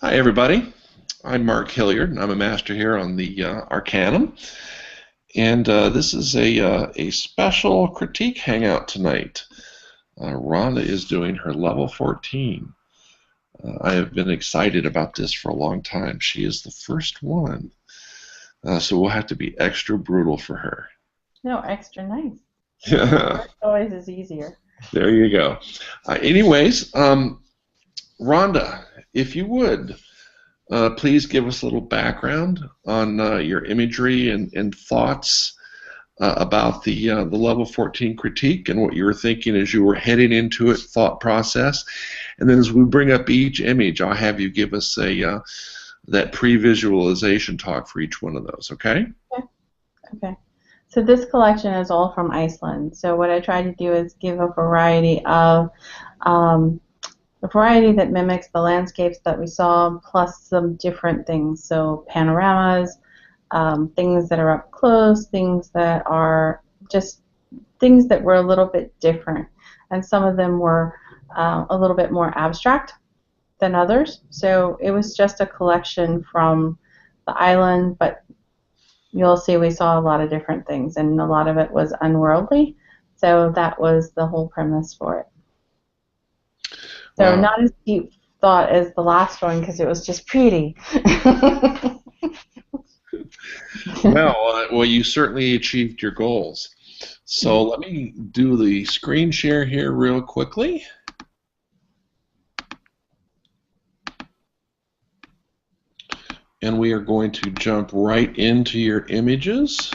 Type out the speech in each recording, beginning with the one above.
Hi, everybody. I'm Mark Hilliard, and I'm a master here on the Arcanum. And this is a special critique hangout tonight. Rhonda is doing her level 14. I have been excited about this for a long time. She is the first one, so we'll have to be extra brutal for her. No, extra nice. Yeah. First always is easier. There you go. Anyways, Rhonda, if you would, please give us a little background on your imagery and thoughts about the level 14 critique and what you were thinking as you were heading into it, thought process. And then as we bring up each image, I'll have you give us that pre-visualization talk for each one of those, okay? Okay. So this collection is all from Iceland. So what I try to do is give a variety that mimics the landscapes that we saw, plus some different things. So panoramas, things that are up close, things that are just things that were a little bit different. And some of them were a little bit more abstract than others. So it was just a collection from the island, but you'll see we saw a lot of different things, and a lot of it was unworldly. So that was the whole premise for it. So Wow. not as deep thought as the last one because it was just pretty. Well, you certainly achieved your goals. So let me do the screen share here real quickly. And we are going to jump right into your images.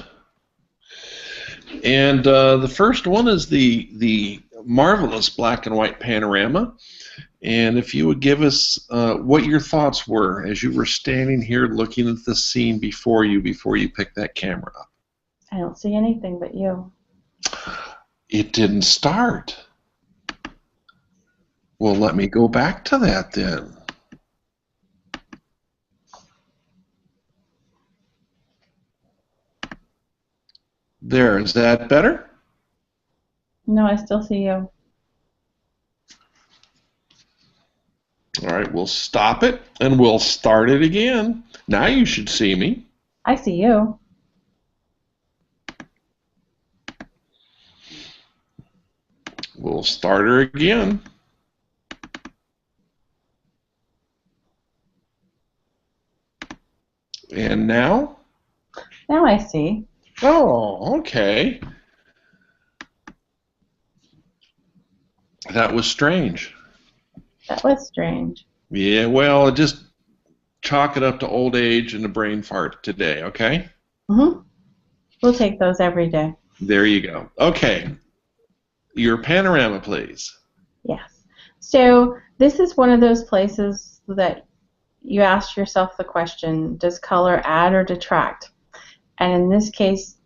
And the first one is the marvelous black and white panorama. And if you would give us what your thoughts were as you were standing here looking at the scene before you picked that camera up. I don't see anything but you. It didn't start. Well, let me go back to that then. There, is that better? No, I still see you. All right, we'll stop it and we'll start it again. Now you should see me. I see you. We'll start her again. And now? Now I see. Oh, okay. That was strange. That was strange. Yeah, well, just chalk it up to old age and a brain fart today, okay? Mm-hmm. We'll take those every day. There you go. Okay. Your panorama, please. Yes. So this is one of those places that you ask yourself the question, does color add or detract? And in this case,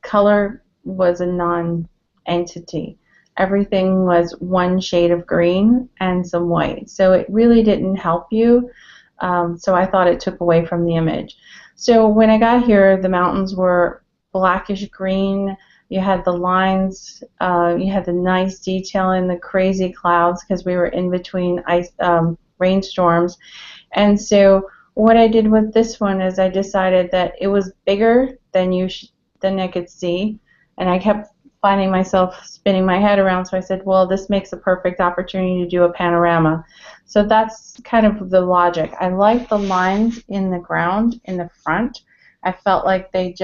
color was a non-entity. Everything was one shade of green and some white. So it really didn't help you. So I thought it took away from the image. So when I got here, the mountains were blackish green. You had the lines. You had the nice detail in the crazy clouds because we were in between rainstorms. And so what I did with this one is I decided that it was bigger than I could see, and I kept finding myself spinning my head around, so I said, well, this makes a perfect opportunity to do a panorama. So that's kind of the logic. I like the lines in the ground in the front. I felt like they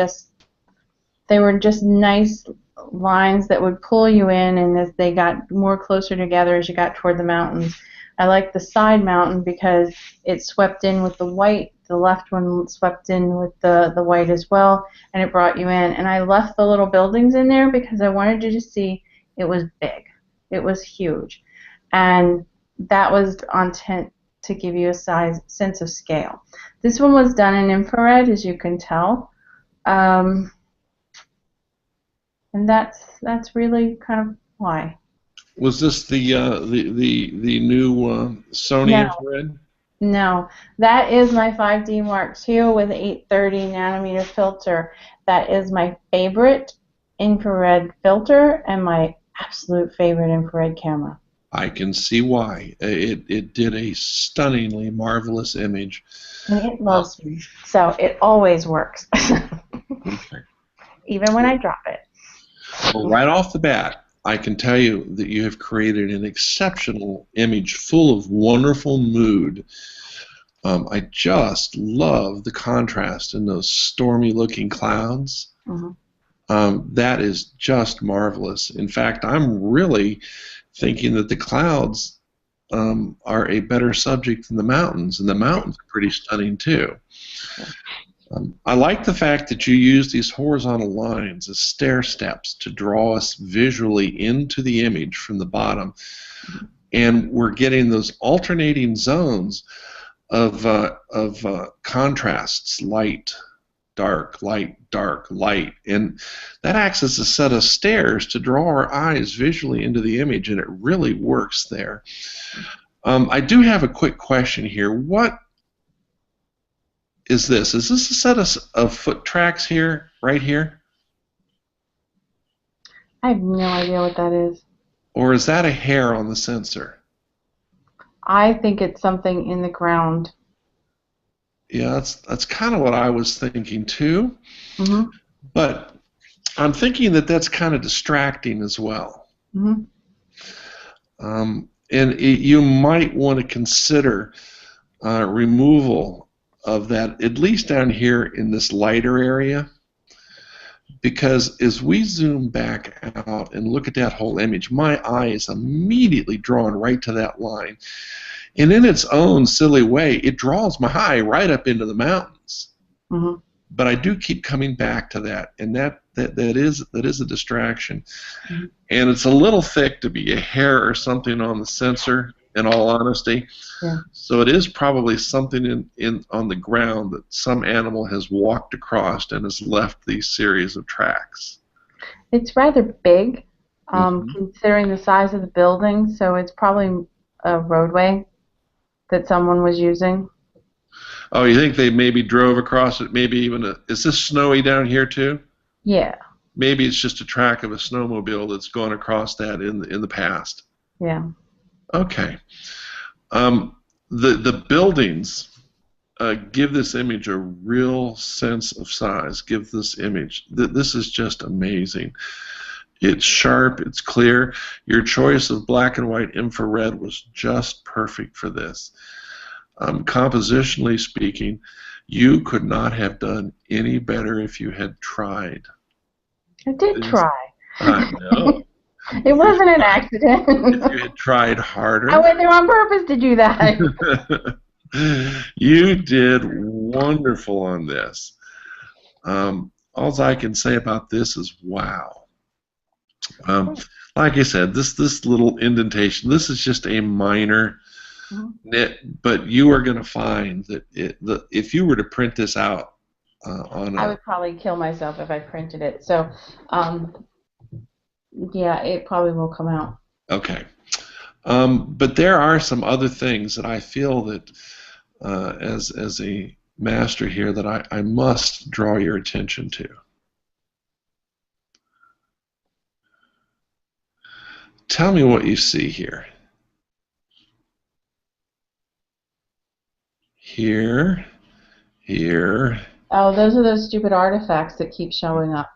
were just nice lines that would pull you in, and as they got more closer together as you got toward the mountains. I like the side mountain because it swept in with the white. The left one swept in with the white as well, and it brought you in. And I left the little buildings in there because I wanted you to see it was big. It was huge. And that was on intent to give you a sense of scale. This one was done in infrared, as you can tell. And that's really kind of why. Was this the new Sony No. infrared? No, that is my 5D Mark II with 830 nanometer filter. That is my favorite infrared filter and my absolute favorite infrared camera. I can see why. It did a stunningly marvelous image. And it loves me, so it always works, Okay. even when I drop it. Well, right off the bat, I can tell you that you have created an exceptional image full of wonderful mood. I just love the contrast in those stormy-looking clouds. That is just marvelous. In fact, I'm really thinking that the clouds are a better subject than the mountains, and the mountains are pretty stunning too. I like the fact that you use these horizontal lines as stair steps to draw us visually into the image from the bottom, and we're getting those alternating zones of contrasts, light, dark, light, and that acts as a set of stairs to draw our eyes visually into the image, and it really works there. I do have a quick question here. What is this? Is this a set of foot tracks here, right here? I have no idea what that is. Or is that a hair on the sensor? I think it's something in the ground. Yeah, that's kind of what I was thinking too. But I'm thinking that that's kind of distracting as well. And you might want to consider removal of that, at least down here in this lighter area, because as we zoom back out and look at that whole image, my eye is immediately drawn right to that line. And in its own silly way, it draws my eye right up into the mountains. But I do keep coming back to that, and that is a distraction. And it's a little thick to be a hair or something on the sensor, in all honesty. So it is probably something on the ground that some animal has walked across and has left these series of tracks. It's rather big, considering the size of the building, so it's probably a roadway that someone was using. Oh, you think they maybe drove across it? Maybe even is this snowy down here too? Yeah. Maybe it's just a track of a snowmobile that's gone across that in the past. Yeah. Okay. The buildings give this image a real sense of size. Give this image. This is just amazing. It's sharp. It's clear. Your choice of black and white infrared was just perfect for this. Compositionally speaking, you could not have done any better if you had tried. I did try. I know. It wasn't an accident. If you had tried harder. I went there on purpose to do that. You did wonderful on this. All I can say about this is wow. Like I said, this little indentation, this is just a minor nit, but you are going to find that if you were to print this out I would probably kill myself if I printed it. So, yeah, it probably will come out. Okay. But there are some other things that I feel that as a master here that I must draw your attention to. Tell me what you see here. Here. Oh, those are those stupid artifacts that keep showing up.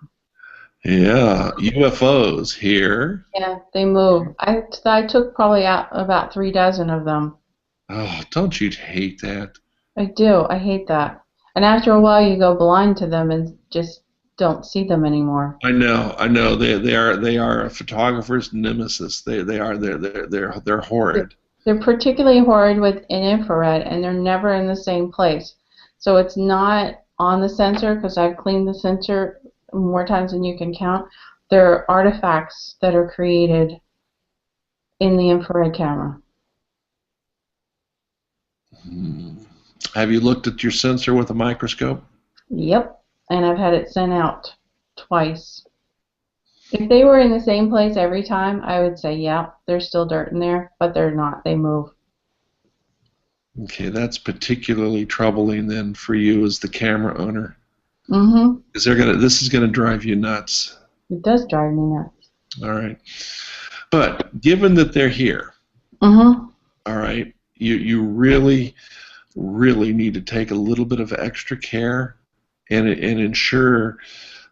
Yeah, UFOs here. Yeah, they move. I took probably out about 3 dozen of them. Oh, don't you hate that? I do. I hate that. And after a while, you go blind to them and just don't see them anymore. I know. They are a photographer's nemesis. They're horrid. They're particularly horrid with an infrared, and they're never in the same place. So it's not on the sensor, because I've cleaned the sensor more times than you can count. They're artifacts that are created in the infrared camera. Have you looked at your sensor with a microscope? Yep, and I've had it sent out twice. If they were in the same place every time, I would say, yeah, there's still dirt in there, but they're not. They move. Okay, that's particularly troubling then for you as the camera owner. This is gonna drive you nuts. It does drive me nuts. All right, but given that they're here, Mm-hmm. All right, you really need to take a little bit of extra care and ensure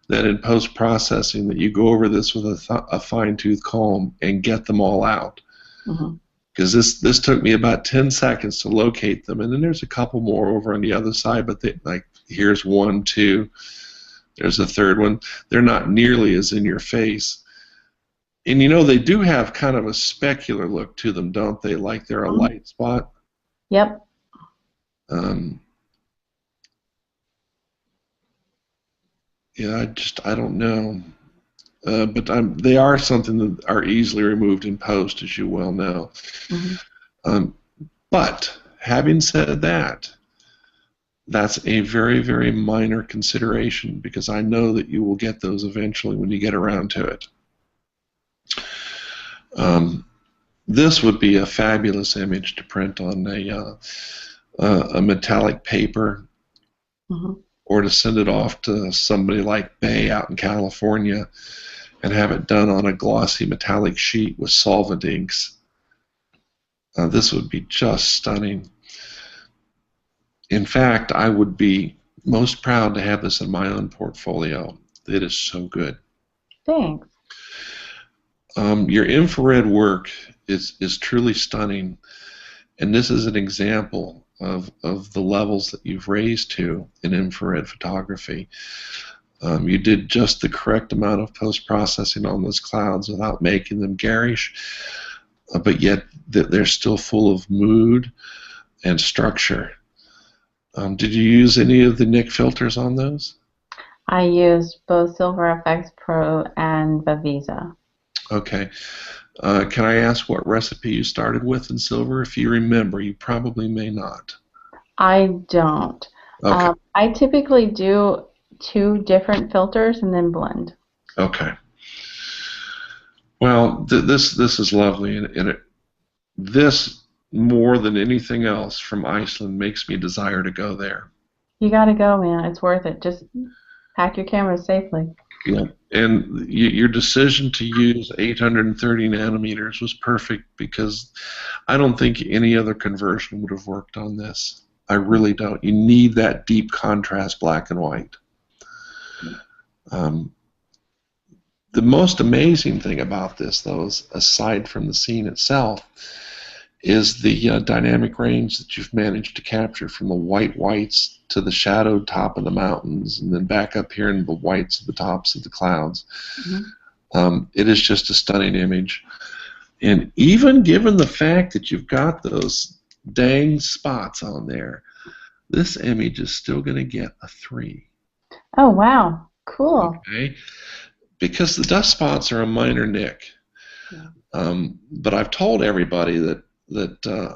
that in post processing that you go over this with a fine tooth comb and get them all out. Mm-hmm. Because this took me about 10 seconds to locate them, and then there's a couple more over on the other side, but like here's one, two, there's a third one. They're not nearly as in your face. And they do have kind of a specular look to them, don't they? Like they're a light spot. Yep. Yeah, I don't know. But they are something that are easily removed in post, as you well know. Mm-hmm. But having said that, that's a very, very minor consideration because I know that you will get those eventually when you get around to it. This would be a fabulous image to print on a metallic paper, Mm-hmm. or to send it off to somebody like Bay out in California and have it done on a glossy metallic sheet with solvent inks. This would be just stunning. In fact, I would be most proud to have this in my own portfolio. It is so good. Thanks. Your infrared work is truly stunning, and this is an example of the levels that you've raised to in infrared photography. You did just the correct amount of post-processing on those clouds without making them garish, but yet they're still full of mood and structure. Did you use any of the Nik filters on those? I used both Silver FX Pro and Vivisa. Okay. Can I ask what recipe you started with in Silver? If you remember, you probably may not. I don't. Okay. I typically do 2 different filters and then blend. Okay. Well, this is lovely, and this more than anything else from Iceland makes me desire to go there. You gotta go, man. It's worth it. Just pack your cameras safely. Yeah. And your decision to use 830 nanometers was perfect because I don't think any other conversion would have worked on this. I really don't. You need that deep contrast black and white. The most amazing thing about this, though, is aside from the scene itself, is the dynamic range that you've managed to capture from the whites to the shadowed top of the mountains and then back up here in the whites of the tops of the clouds. Mm-hmm. It is just a stunning image. And even given the fact that you've got those dang spots on there, this image is still going to get a 3. Oh, wow. Cool. Okay. Because the dust spots are a minor nick. Yeah. But I've told everybody that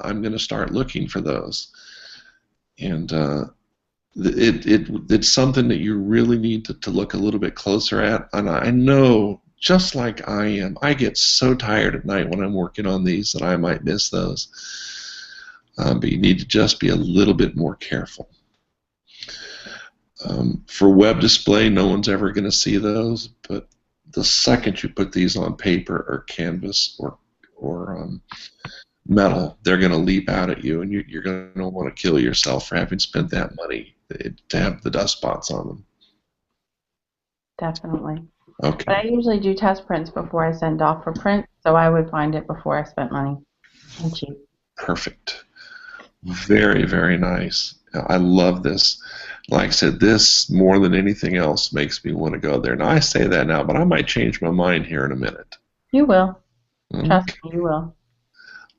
I'm going to start looking for those. And it's something that you really need to look a little bit closer at. And I know, just like I am, I get so tired at night when I'm working on these that I might miss those. But you need to just be a little bit more careful. For web display, no one's ever going to see those, but the second you put these on paper or canvas or metal, they're going to leap out at you, and you're going to want to kill yourself for having spent that money to have the dust spots on them. Definitely. Okay. But I usually do test prints before I send off for print, so I would find it before I spent money. And cheap. Perfect. Very, very nice. I love this. Like I said, this more than anything else makes me want to go there. Now, I say that now, but I might change my mind here in a minute. You will. Okay. Trust me, you will.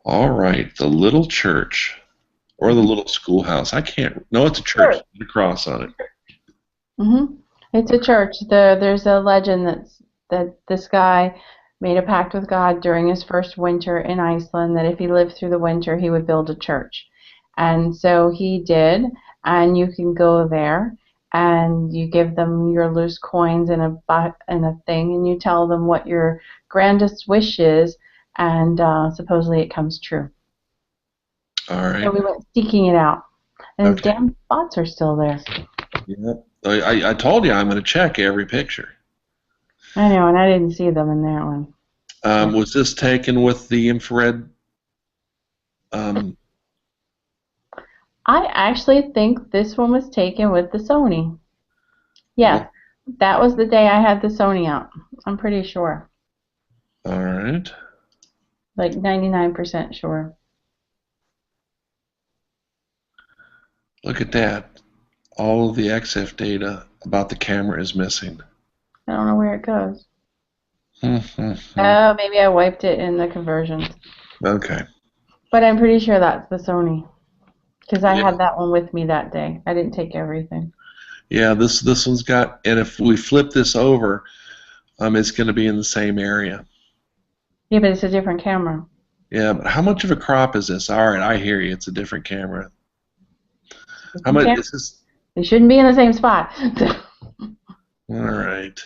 All right, the little church or the little schoolhouse. I can't. No, it's a church. Sure. There's a cross on it. Mm-hmm. It's a church. There's a legend that this guy made a pact with God during his first winter in Iceland that if he lived through the winter, he would build a church. And so he did, and you can go there, and you give them your loose coins in a thing, and you tell them what your grandest wish is, and supposedly it comes true. All right. So we went seeking it out, and the damn spots are still there. Yeah. I told you I'm going to check every picture. I know, and I didn't see them in that one. Was this taken with the infrared Um, I actually think this one was taken with the Sony. Yes, well, that was the day I had the Sony out. I'm pretty sure. all right. Like 99% sure. Look at that. All of the XF data about the camera is missing. I don't know where it goes. Okay. Oh, maybe I wiped it in the conversions. But I'm pretty sure that's the Sony. Because I Yeah. had that one with me that day. I didn't take everything. Yeah. This one's got, and if we flip this over, it's going to be in the same area. Yeah, but it's a different camera. Yeah, but how much of a crop is this? All right, I hear you. It's a different camera. How Different much camera. is this? They shouldn't be in the same spot. All right.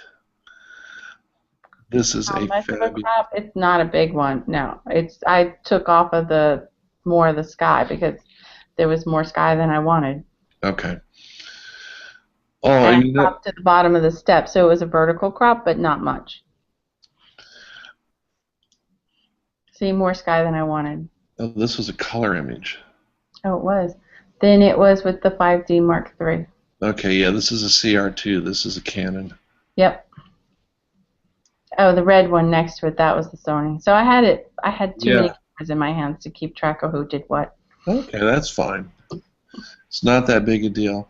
This is How a much of a fabulous. crop? It's not a big one. No, I took off of the more of the sky because there was more sky than I wanted, Okay. Oh, and I you know, cropped to the bottom of the step, so it was a vertical crop, but not much. See, more sky than I wanted. oh, this was a color image. Oh, it was. Then it was with the 5D Mark III. Okay, yeah, this is a CR2. This is a Canon. Yep. Oh, the red one next to it, that was the Sony. So I had it. I had too many Yeah. cameras in my hands to keep track of who did what. Okay, that's fine. It's not that big a deal.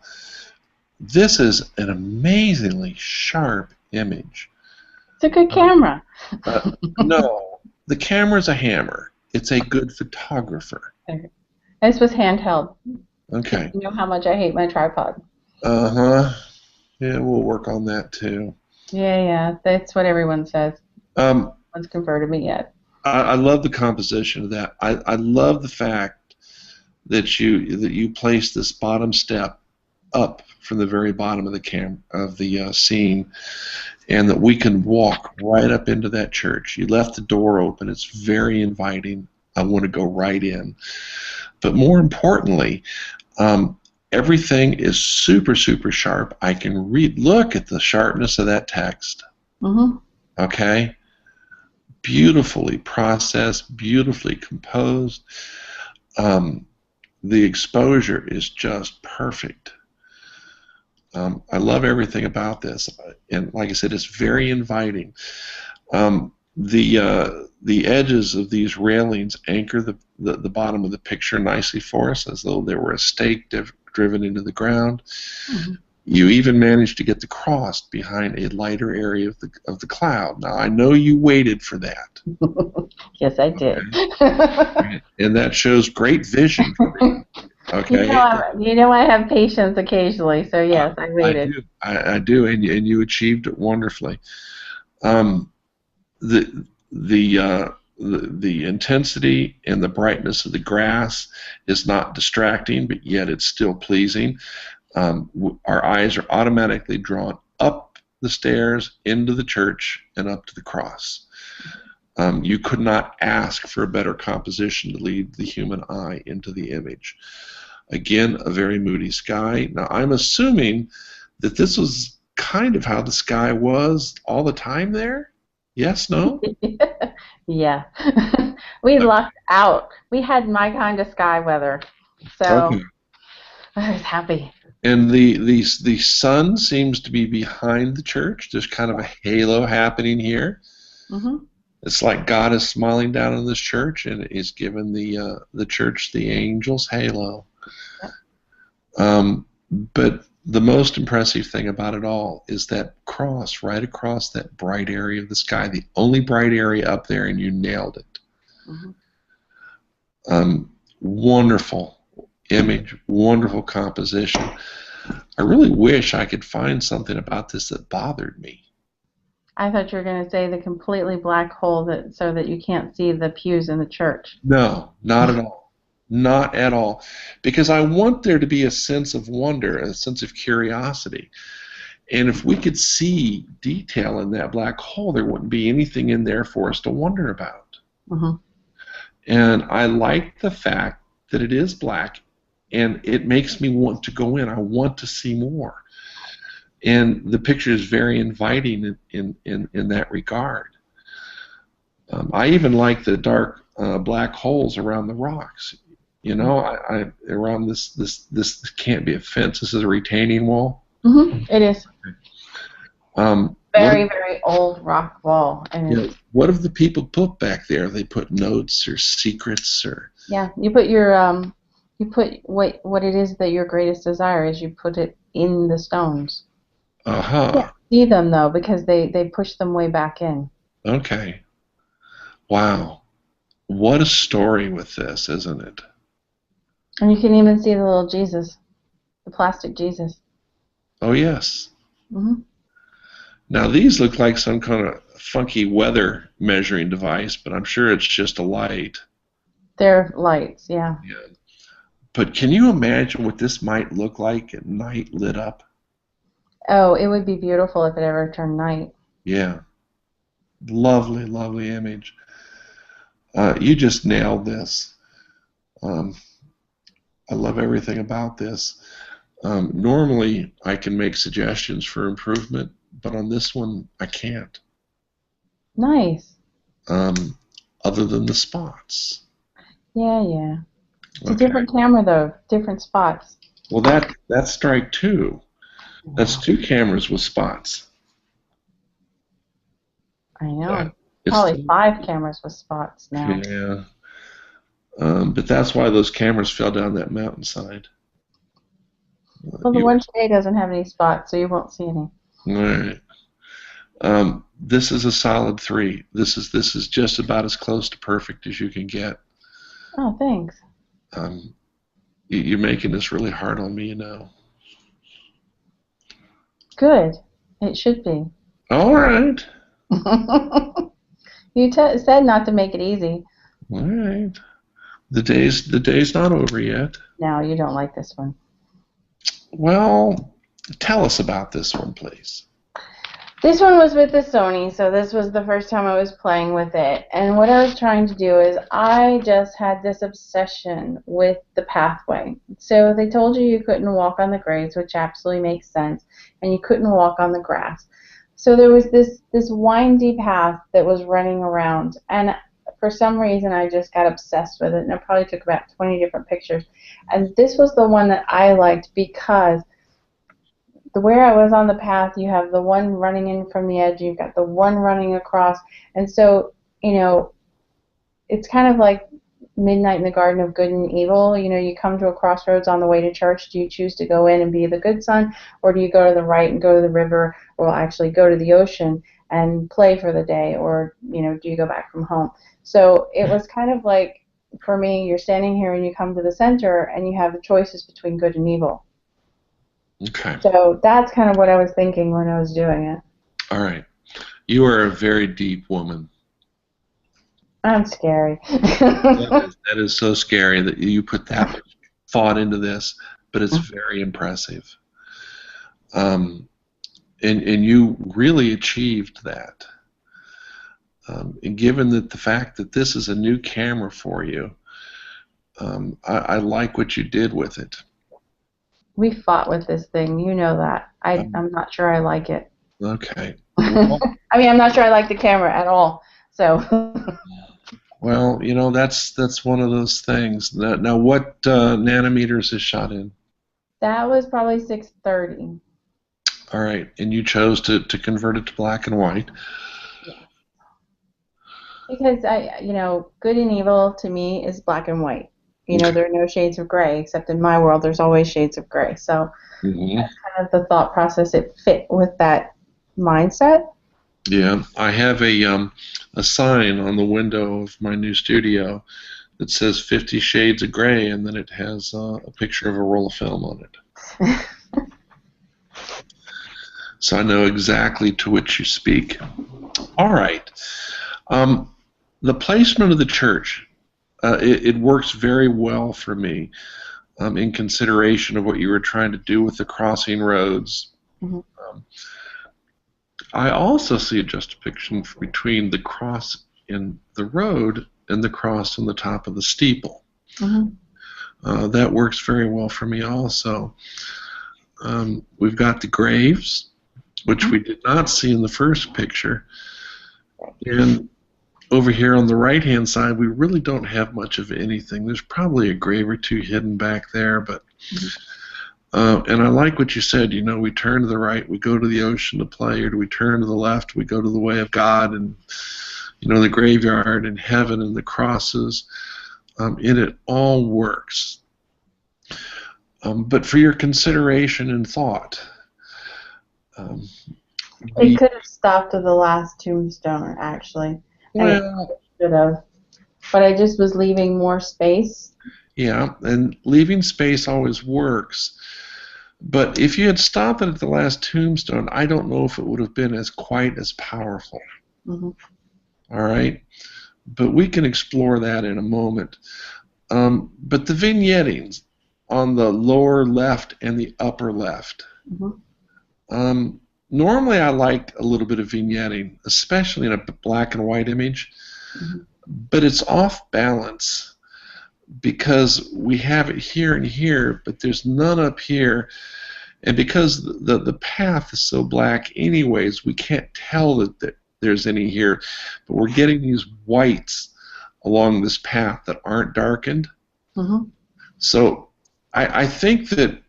This is an amazingly sharp image. It's a good camera. No, the camera's a hammer. It's a good photographer. Okay. This was handheld. Okay. You know how much I hate my tripod. Uh-huh. Yeah, we'll work on that too. Yeah, that's what everyone says. Um, No one's converted me yet. I love the composition of that. I love the fact that you place this bottom step up from the very bottom of the scene, and that we can walk right up into that church. You left the door open. It's very inviting. I want to go right in. But more importantly, everything is super, super sharp. I can read. Look at the sharpness of that text. Mm-hmm. Okay? Beautifully processed, beautifully composed. The exposure is just perfect. I love everything about this, and like I said, it's very inviting. The edges of these railings anchor the bottom of the picture nicely for us, as though there were a stake driven into the ground. Mm-hmm. You even managed to get the cross behind a lighter area of the cloud. Now I know you waited for that. Yes, I did. Okay. And that shows great vision for me. Okay. You know I have patience occasionally, so yes, I I waited. do. I do, and you achieved it wonderfully. Um, the the intensity and the brightness of the grass is not distracting, but yet it's still pleasing. Our eyes are automatically drawn up the stairs into the church and up to the cross. You could not ask for a better composition to lead the human eye into the image. Again, a very moody sky. Now, I'm assuming that this was kind of how the sky was all the time there? Yes, no? Yeah. We lucked out. We had my kind of sky weather, so Okay. I was happy. And the sun seems to be behind the church. There's kind of a halo happening here. Mm-hmm. It's like God is smiling down on this church and is giving the church the angel's halo. But the most impressive thing about it all is that cross right across that bright area of the sky, the only bright area up there, and you nailed it. Mm-hmm. Wonderful image, wonderful composition. I really wish I could find something about this that bothered me. I thought you were going to say the completely black hole so that you can't see the pews in the church. No, not at all. Not at all. Because I want there to be a sense of wonder, a sense of curiosity. And if we could see detail in that black hole, there wouldn't be anything in there for us to wonder about. Mm-hmm. And I like the fact that it is black, and it makes me want to go in. I want to see more. And the picture is very inviting in that regard. I even like the dark black holes around the rocks. You know, around this can't be a fence. This is a retaining wall. It is. What? Very old rock wall, and Yeah. What have the people put back there? They put notes or secrets or. Yeah, you put your you put what it is that your greatest desire is. You put it in the stones. Uh-huh. You can't see them though because they push them way back in. Okay. Wow. What a story with this, isn't it? And you can even see the little Jesus, the plastic Jesus. Oh yes. hmm Now these look like some kind of funky weather measuring device, but I'm sure it's just a light. They're lights, yeah. Yeah. But can you imagine what this might look like at night lit up? Oh, it would be beautiful if it ever turned night. Yeah. Lovely, lovely image. You just nailed this. I love everything about this. Normally, I can make suggestions for improvement, but on this one, I can't. Nice. Other than the spots. Yeah. It's a Okay. different camera though, different spots. Well, that's strike two. That's two cameras with spots. I know. It's Probably 5 cameras with spots now. Yeah. But that's why those cameras fell down that mountainside. Well, the one today doesn't have any spots, so you won't see any. All right. This is a solid 3. This is just about as close to perfect as you can get. Oh, thanks. You're making this really hard on me, you know. Good. It should be. All right. You said not to make it easy. All right. The day's not over yet. No, you don't like this one. Well, tell us about this one, please. This one was with the Sony, so this was the first time I was playing with it. And what I was trying to do is I just had this obsession with the pathway. So they told you couldn't walk on the grades, which absolutely makes sense, and you couldn't walk on the grass. So there was this windy path that was running around, and for some reason I just got obsessed with it, and I probably took about 20 different pictures. And this was the one that I liked because where I was on the path, you have the one running in from the edge, you've got the one running across, and so, you know, it's kind of like Midnight in the Garden of Good and Evil. You know, you come to a crossroads on the way to church. Do you choose to go in and be the good son, or do you go to the right and go to the river, or actually go to the ocean and play for the day, or, you know, do you go back from home? So it was kind of like, for me, you're standing here and you come to the center and you have the choices between good and evil. Okay. So that's kind of what I was thinking when I was doing it. All right. You are a very deep woman. I'm scary. That is so scary that you put that much thought into this, but it's very impressive. And you really achieved that. And given that the fact that this is a new camera for you, I like what you did with it. We fought with this thing, you know that. I'm not sure I like it. Okay. Well, I mean, I'm not sure I like the camera at all. So. Well, you know, that's one of those things. Now, what nanometers is shot in? That was probably 630. All right, and you chose to convert it to black and white. Yeah. Because you know, good and evil to me is black and white. You know, there are no shades of gray, except in my world, there's always shades of gray. So that's kind of the thought process. It fit with that mindset. Yeah, I have a sign on the window of my new studio that says 50 Shades of Gray, and then it has a picture of a roll of film on it. So I know exactly to which you speak. All right. The placement of the church, it works very well for me in consideration of what you were trying to do with the crossing roads. I also see a juxtaposition between the cross in the road and the cross on the top of the steeple. That works very well for me also. We've got the graves, which we did not see in the first picture. And over here on the right-hand side, we really don't have much of anything. There's probably a grave or two hidden back there, but and I like what you said. You know, we turn to the right, we go to the ocean to play, or do we turn to the left, we go to the way of God and, you know, the graveyard and heaven and the crosses. And it all works. But for your consideration and thought, it could have stopped at the last tombstone, actually. Well, Should have. But I just was leaving more space. yeah, and leaving space always works. But if you had stopped it at the last tombstone, I don't know if it would have been quite as powerful. All right? But we can explore that in a moment. But the vignetting on the lower left and the upper left, normally I like a little bit of vignetting, especially in a black and white image, but it's off balance because we have it here and here, but there's none up here, and because the path is so black anyways, we can't tell that there's any here, but we're getting these whites along this path that aren't darkened. So I think that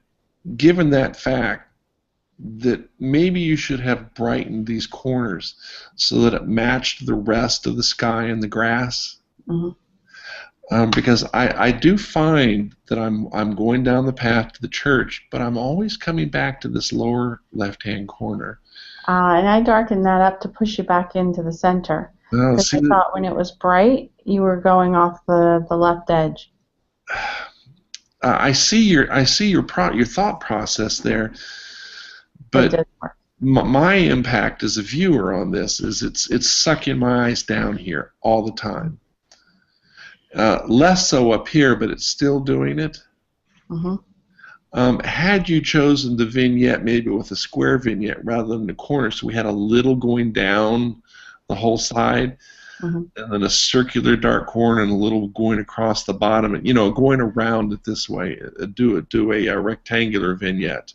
given that fact, that maybe you should have brightened these corners so that it matched the rest of the sky and the grass. Because I do find that I'm going down the path to the church, but I'm always coming back to this lower left-hand corner. And I darkened that up to push you back into the center. Because I thought when it was bright, you were going off the left edge. I see your thought process there. But my impact as a viewer on this is it's sucking my eyes down here all the time. Less so up here, but it's still doing it. Had you chosen the vignette maybe with a square vignette rather than the corner, so we had a little going down the whole side, and then a circular dark corner and a little going across the bottom, and going around it this way, do a rectangular vignette.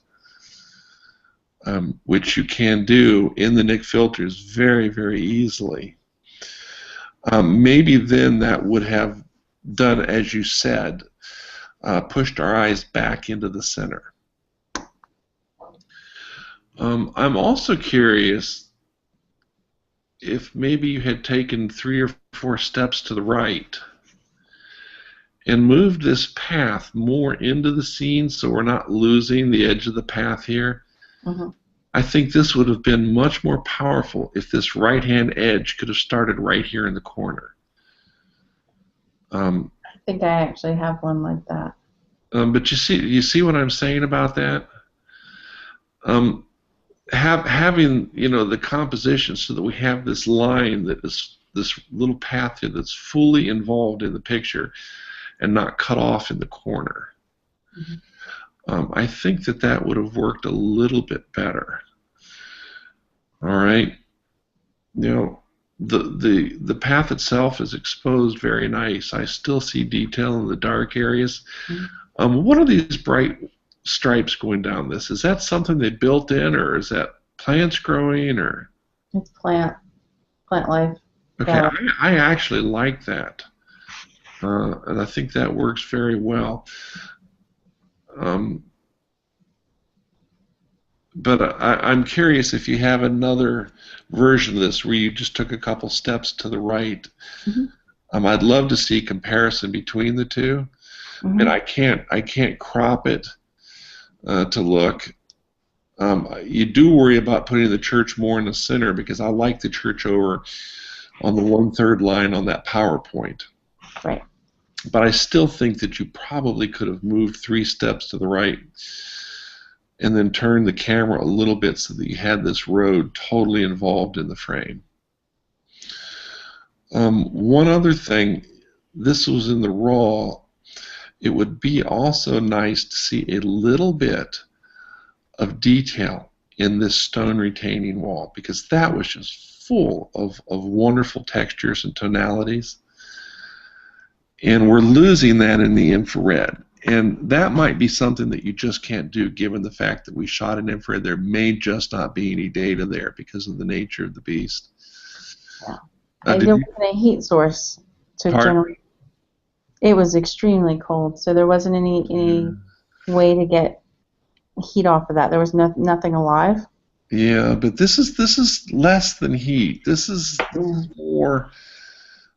Which you can do in the Nik filters very, very easily. Maybe then that would have done, as you said, pushed our eyes back into the center. I'm also curious if maybe you had taken 3 or 4 steps to the right and moved this path more into the scene so we're not losing the edge of the path here. I think this would have been much more powerful if this right-hand edge could have started right here in the corner. I think I actually have one like that. But you see what I'm saying about that? Having the composition so that we have this line that is this little path here that's fully involved in the picture and not cut off in the corner. I think that would have worked a little bit better. All right, the path itself is exposed very nice. I still see detail in the dark areas. What are these bright stripes going down this? Is that something they built in, or is that plants growing, or? It's plant life. Okay, yeah. I actually like that, and I think that works very well. But I'm curious if you have another version of this where you just took a couple steps to the right. I'd love to see comparison between the two, and I can't crop it to look. You do worry about putting the church more in the center because I like the church over on the 1/3 line on that PowerPoint. Right. But I still think that you probably could have moved 3 steps to the right and then turned the camera a little bit so that you had this road totally involved in the frame. One other thing, this was in the raw, it would be also nice to see a little bit of detail in this stone retaining wall because that was just full of wonderful textures and tonalities. And we're losing that in the infrared. And that might be something that you just can't do given the fact that we shot in infrared. There may just not be any data there because of the nature of the beast. There Did you? wasn't a heat source to Pardon? generate. It was extremely cold, so there wasn't any way to get heat off of that. There was nothing alive. Yeah, but this is less than heat. This is Yeah, more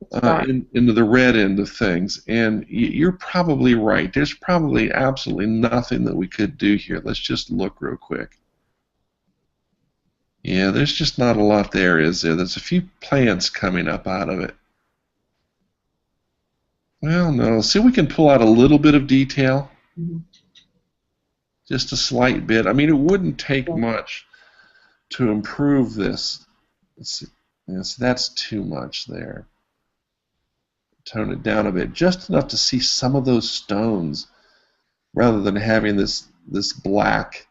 it's dark. into the red end of things, and you're probably right. There's probably absolutely nothing that we could do here. Let's just look real quick. Yeah, there's just not a lot there, is there? There's a few plants coming up out of it. Well, no. See, we can pull out a little bit of detail, Mhm. just a slight bit. I mean, it wouldn't take Yeah. much to improve this. Let's see. Yes, that's too much there. Tone it down a bit, just enough to see some of those stones, rather than having this black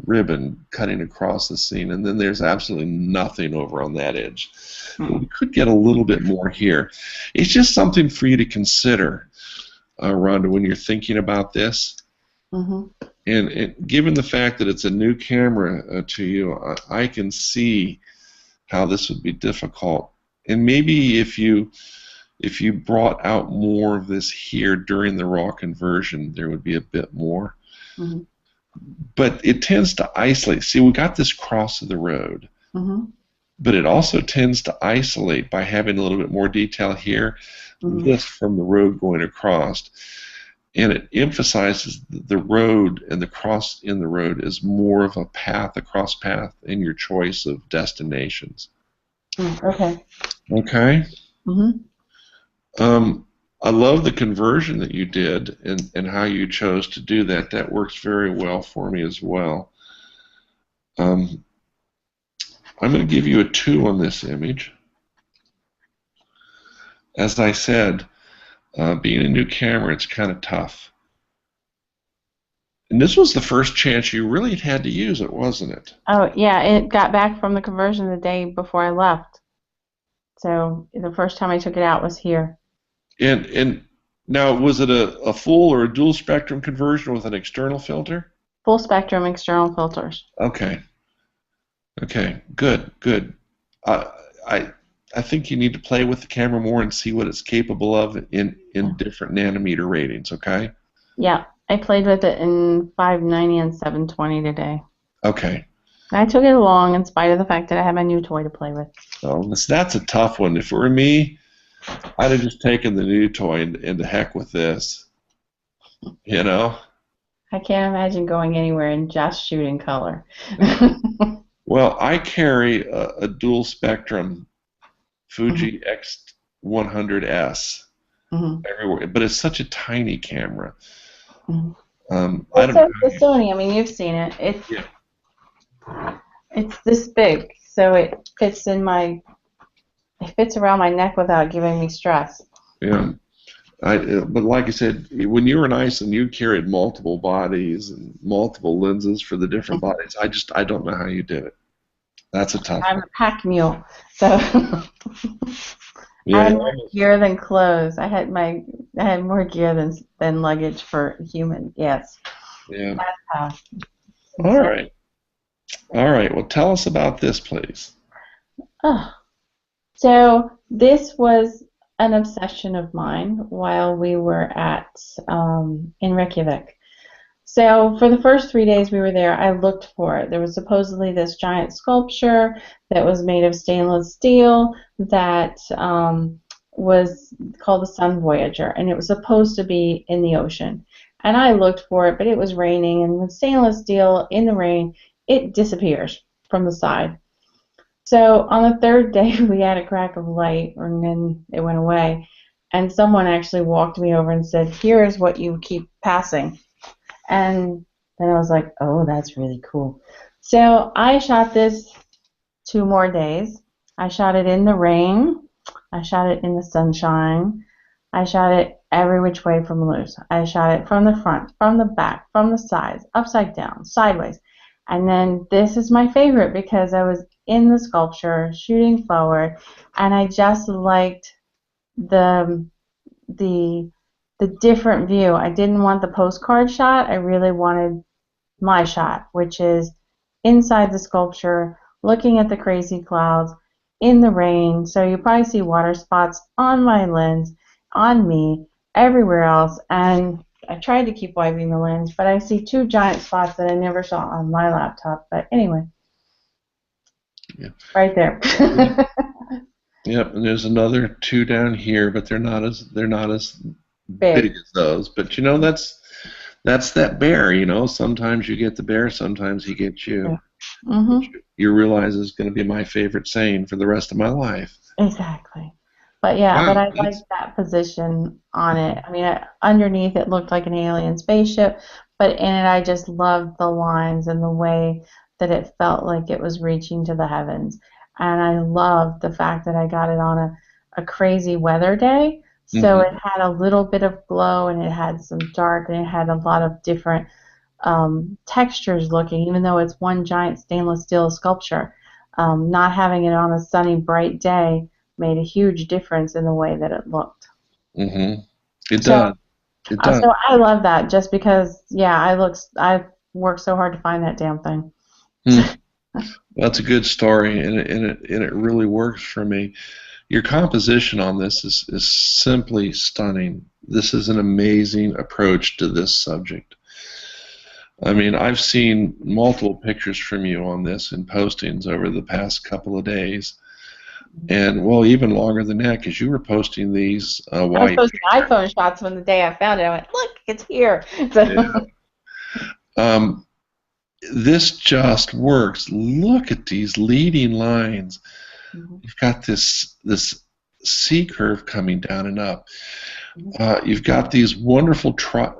ribbon cutting across the scene, and then there's absolutely nothing over on that edge. But we could get a little bit more here. It's just something for you to consider, Rhonda, when you're thinking about this. Mm-hmm. And given the fact that it's a new camera to you, I can see how this would be difficult. And maybe if you brought out more of this here during the raw conversion, there would be a bit more. Mm-hmm. But it tends to isolate. See, we got this cross of the road, Mm-hmm. but it also tends to isolate by having a little bit more detail here, Mm-hmm. this from the road going across. And it emphasizes the road and the cross in the road is more of a path, a cross path, in your choice of destinations. Okay. Okay? Mm-hmm. I love the conversion that you did and how you chose to do that. That works very well for me as well. I'm going to give you a 2 on this image. As I said, being a new camera, it's kind of tough. And this was the first chance you really had to use it, wasn't it? Oh, yeah, it got back from the conversion the day before I left. So the first time I took it out was here. And now, was it a full or a dual spectrum conversion with an external filter? Full spectrum external filters. Okay. Okay. Good. Good. Uh, I I think you need to play with the camera more and see what it's capable of in different nanometer ratings. Okay. Yeah, I played with it in 590 and 720 today. Okay. I took it along in spite of the fact that I had my new toy to play with. So that's a tough one. If it were me, I'd have just taken the new toy and to heck with this. You know. I can't imagine going anywhere and just shooting color. Well, I carry a dual spectrum Fuji X100S Mm-hmm. everywhere, but it's such a tiny camera. Mm-hmm. I Well, don't so know is the how Sony. I mean, you've seen it. yeah, It's this big, so it fits around my neck without giving me stress. yeah. But like I said, when you were in Iceland, you carried multiple bodies and multiple lenses for the different bodies. I don't know how you did it. That's a tough I'm one. a pack mule, so I Yeah, had more gear than clothes. I had more gear than luggage for a human. Yes. yeah. That's how. All right. All right. Well, tell us about this, please. Oh. So this was an obsession of mine while we were in Reykjavik. So for the first 3 days we were there, I looked for it. There was supposedly this giant sculpture that was made of stainless steel that was called the Sun Voyager, and it was supposed to be in the ocean. And I looked for it, but it was raining, and with stainless steel in the rain, it disappears from the side. So on the third day, we had a crack of light, and then it went away. And someone actually walked me over and said, "Here's what you keep passing." And then I was like, "Oh, that's really cool." So I shot this 2 more days. I shot it in the rain. I shot it in the sunshine. I shot it every which way from loose. I shot it from the front, from the back, from the sides, upside down, sideways. And then this is my favorite because I was in the sculpture, shooting forward, and I just liked the the the different view. I didn't want the postcard shot. I really wanted my shot, which is inside the sculpture, looking at the crazy clouds, in the rain. So you probably see water spots on my lens, on me, everywhere else. And I tried to keep wiping the lens, but I see 2 giant spots that I never saw on my laptop. But anyway, Yeah. right there. Yep, and there's another 2 down here, but they're not as big as those. But you know, that's that bear. You know, sometimes you get the bear, sometimes he gets you. Yeah. Mm-hmm. You realize is going to be my favorite saying for the rest of my life. Exactly. But yeah, Wow, but I like that position on it. I mean, underneath it looked like an alien spaceship, but in it I just loved the lines and the way that it felt like it was reaching to the heavens. And I loved the fact that I got it on a crazy weather day. So it had a little bit of glow and it had some dark and it had a lot of different textures looking, even though it's one giant stainless steel sculpture. Not having it on a sunny, bright day made a huge difference in the way that it looked. It So, does. It does. so I love that just because, yeah, I worked so hard to find that damn thing. That's a good story, and it really works for me. Your composition on this is simply stunning. This is an amazing approach to this subject. I mean, I've seen multiple pictures from you on this in postings over the past couple of days. And, well, even longer than that, because you were posting these while I was posting iPhone shots when the day I found it. I went, look, it's here. Yeah. This just works. Look at these leading lines. You've got this C curve coming down and up. You've got these wonderful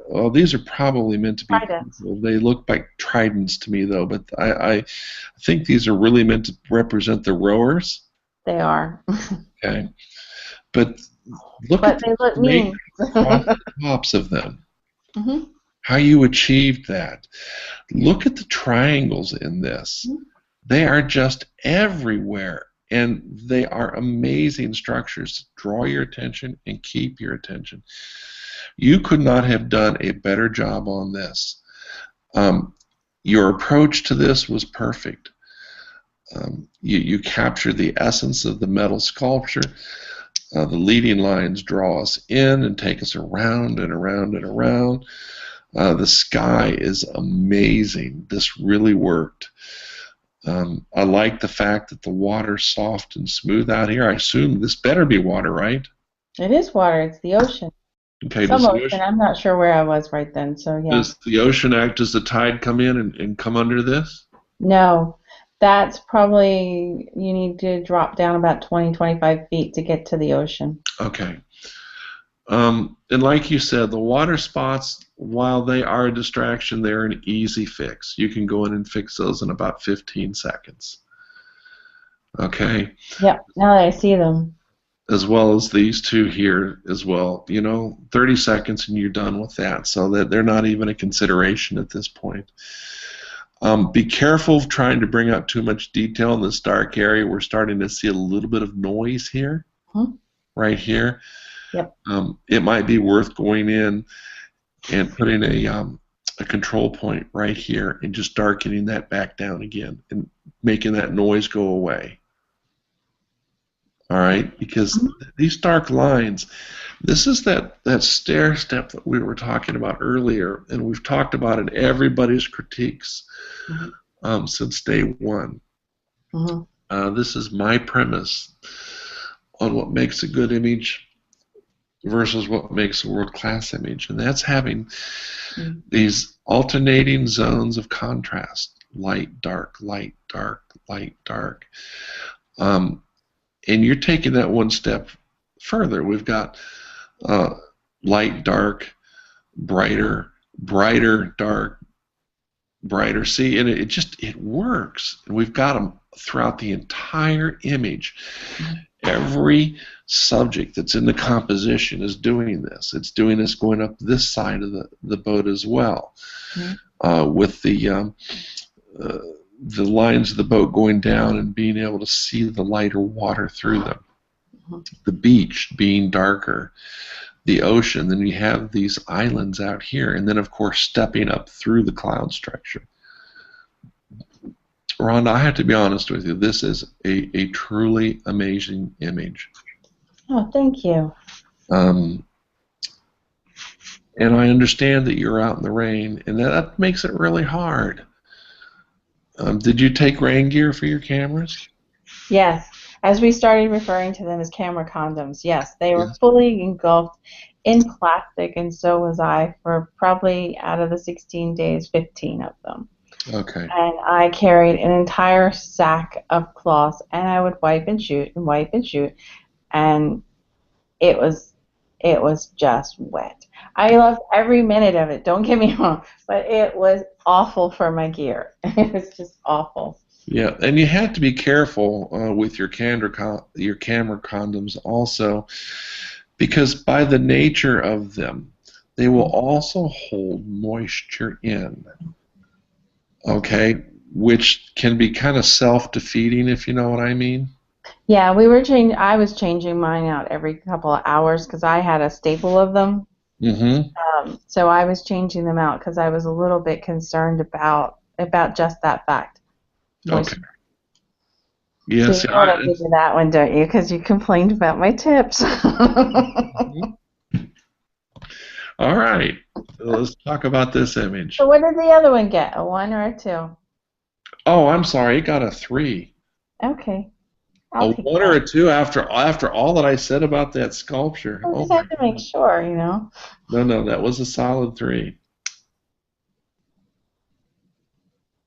well, these are probably meant to be Tridents. They look like tridents to me, though, but I think these are really meant to represent the rowers. They are. Okay. But look at they look mean. across the tops of them. How you achieved that. Look at the triangles in this. They are just everywhere, and they are amazing structures to draw your attention and keep your attention. You could not have done a better job on this. Your approach to this was perfect. You captured the essence of the metal sculpture. The leading lines draw us in and take us around and around and around. The sky is amazing. This really worked. I like the fact that the water's soft and smooth out here. I assume this better be water, right? It is water. It's the ocean. Okay. Some ocean. I'm not sure where I was right then, so yeah. Does the ocean act as the tide come in and come under this? No. That's probably, you need to drop down about 20, 25 feet to get to the ocean. Okay. And like you said, the water spots, while they are a distraction, they're an easy fix. You can go in and fix those in about 15 seconds. Okay? Yep, now that I see them. As well as these 2 here as well. You know, 30 seconds and you're done with that, so that they're not even a consideration at this point. Be careful of trying to bring out too much detail in this dark area. We're starting to see a little bit of noise here, right here. Yep. It might be worth going in and putting a control point right here and just darkening that back down again and making that noise go away. All right, because these dark lines, this is that stair step that we were talking about earlier, and we've talked about in everybody's critiques since day one. This is my premise on what makes a good image versus what makes a world-class image, and that's having these alternating zones of contrast, light, dark, light, dark, light, dark. And you're taking that one step further. We've got light, dark, brighter, brighter, dark, brighter. See, and it works. And we've got them throughout the entire image. Every subject that's in the composition is doing this. It's doing this going up this side of the boat as well, with the lines of the boat going down and being able to see the lighter water through them. The beach being darker, the ocean, then you have these islands out here, and then of course stepping up through the cloud structure. Rhonda, I have to be honest with you. This is a truly amazing image. Oh, thank you. Um, and I understand that you're out in the rain, and that makes it really hard. Did you take rain gear for your cameras? Yes, as we started referring to them as camera condoms, yes, they were Yes. fully engulfed in plastic, and so was I for probably out of the 16 days, 15 of them. Okay. And I carried an entire sack of cloths, and I would wipe and shoot and wipe and shoot, and it was just wet. I loved every minute of it, don't get me wrong, but it was awful for my gear. It was just awful. Yeah, and you have to be careful with your camera condoms also, because by the nature of them, they will also hold moisture in. Okay, which can be kind of self-defeating, if you know what I mean. Yeah, I was changing mine out every couple of hours because I had a staple of them. Mm-hmm. So I was changing them out because I was a little bit concerned about just that fact. Okay. Moisture. So Yes. you know what I did with that one, don't you? Because you complained about my tips. Mhm. All right. Let's talk about this image. So what did the other one get? A 1 or a 2? Oh, I'm sorry. It got a 3. Okay, A I'll take 1 or that. a 2 after all that I said about that sculpture. I Oh just my had to make God. sure, you know. No, that was a solid 3.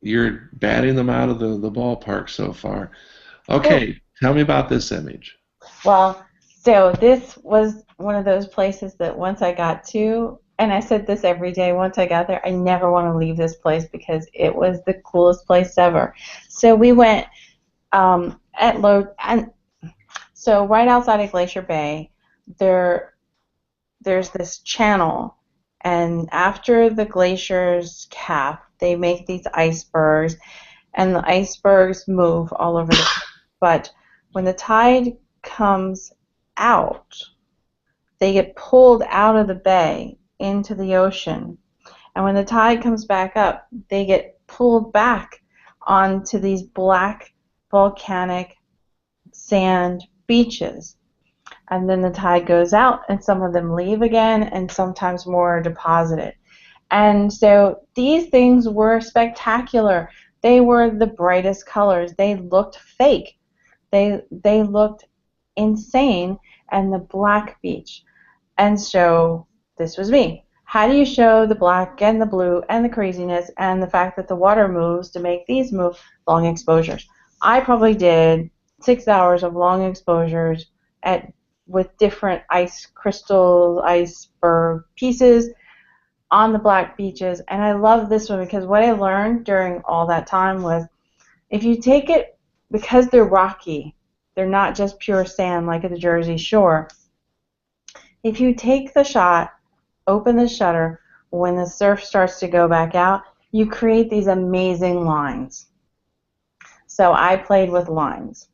You're batting them out of the ballpark so far. Cool. Okay, tell me about this image. Well, so this was one of those places that once I got to, and I said this every day, once I got there, I never want to leave this place because it was the coolest place ever. So we went at low, and so right outside of Glacier Bay, there's this channel, and after the glaciers calf, they make these icebergs, and the icebergs move all over the place. But when the tide comes out, they get pulled out of the bay into the ocean. And when the tide comes back up, they get pulled back onto these black volcanic sand beaches. And then the tide goes out, and some of them leave again, and sometimes more are deposited. And so these things were spectacular. They were the brightest colors. They looked fake. They looked insane, and the black beach. And so this was me. How do you show the black and the blue and the craziness and the fact that the water moves to make these move? Long exposures. I probably did 6 hours of long exposures at with different ice crystals, iceberg pieces on the black beaches. And I love this one because what I learned during all that time was if you take it, because they're rocky, they're not just pure sand like at the Jersey Shore. If you take the shot, open the shutter, when the surf starts to go back out, you create these amazing lines. So I played with lines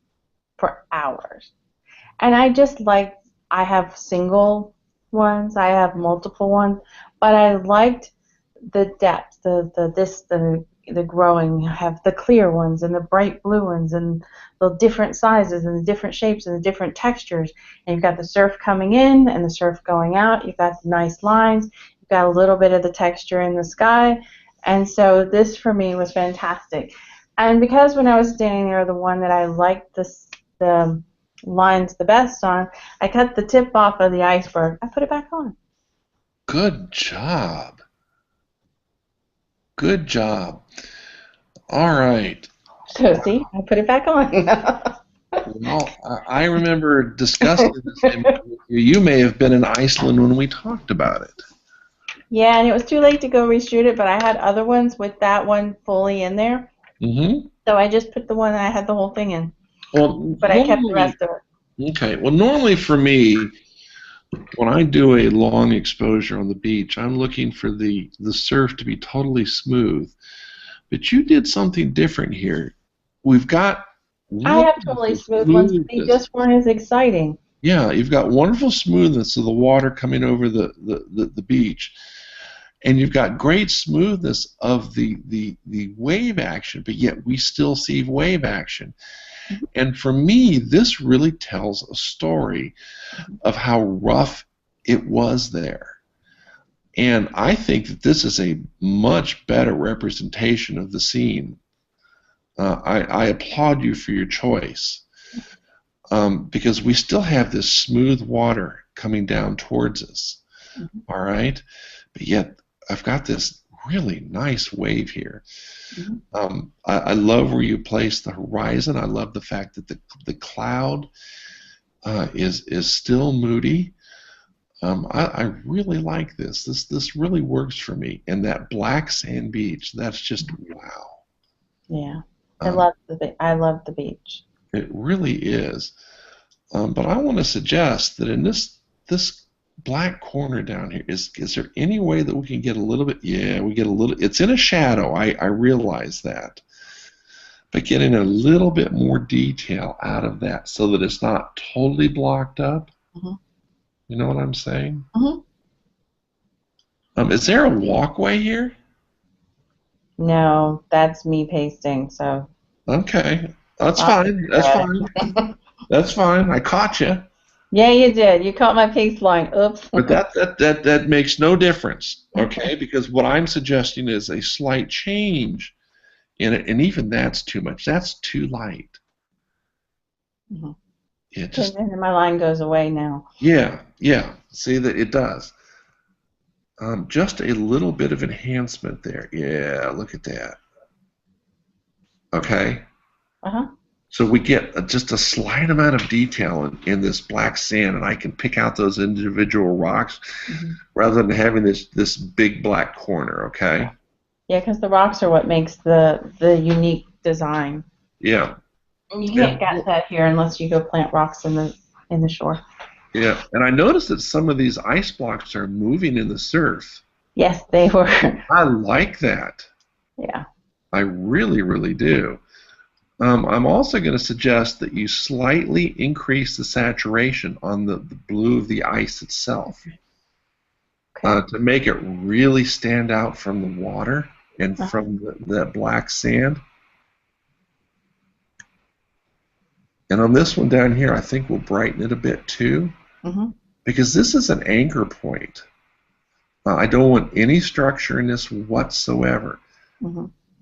for hours. And I have single ones, I have multiple ones, but I liked the depth, the growing. I have the clear ones and the bright blue ones and the different sizes and the different shapes and the different textures. And you've got the surf coming in and the surf going out. You've got nice lines. You've got a little bit of the texture in the sky. And so this for me was fantastic. And because when I was standing there, the one that I liked the lines the best on, I cut the tip off of the iceberg. I put it back on. Good job. Good job. All right. So see, I put it back on. Well, I remember discussing this image with you. You may have been in Iceland when we talked about it. Yeah, and it was too late to go reshoot it, but I had other ones with that one fully in there. Mm-hmm. So I just put the one that I had the whole thing in. Well, But I kept the rest of it. okay. Well, normally for me, when I do a long exposure on the beach, I'm looking for the surf to be totally smooth. But you did something different here. We've got I have totally wonderful smooth ones, but they smoothness. just weren't as exciting. Yeah, you've got wonderful smoothness of the water coming over the beach. and you've got great smoothness of the wave action, but yet we still see wave action. And for me, this really tells a story of how rough it was there. And I think that this is a much better representation of the scene. I applaud you for your choice, because we still have this smooth water coming down towards us, all right? But yet I've got this really nice wave here. I love where you place the horizon. I love the fact that the cloud is still moody. I really like this. This really works for me. And that black sand beach, that's just wow. Yeah, I love the beach. It really is. But I want to suggest that in this black corner down here, is there any way that we can get a little bit? Yeah, we get a little. It's in a shadow. I realize that. But getting a little bit more detail out of that so that it's not totally blocked up. You know what I'm saying? Is there a walkway here? No, that's me pasting. So. Okay, that's fine. That's fine. That's fine. I caught you. Yeah, you did. You caught my paste line. Oops. But that makes no difference, okay? Because what I'm suggesting is a slight change in it, and even that's too much. That's too light. It just, and then my line goes away now. Yeah. See that it does. Just a little bit of enhancement there. Yeah, look at that. Okay. So we get just a slight amount of detail in this black sand, and I can pick out those individual rocks rather than having this big black corner, okay? Yeah, because the rocks are what makes the unique design. Yeah. And you can't get that here unless you go plant rocks in the shore. Yeah, and I noticed that some of these ice blocks are moving in the surf. Yes, they were. I like that. Yeah. I really, really do. I'm also going to suggest that you slightly increase the saturation on the blue of the ice itself to make it really stand out from the water and from that black sand. And on this one down here, I think we'll brighten it a bit too, because this is an anchor point. I don't want any structure in this whatsoever.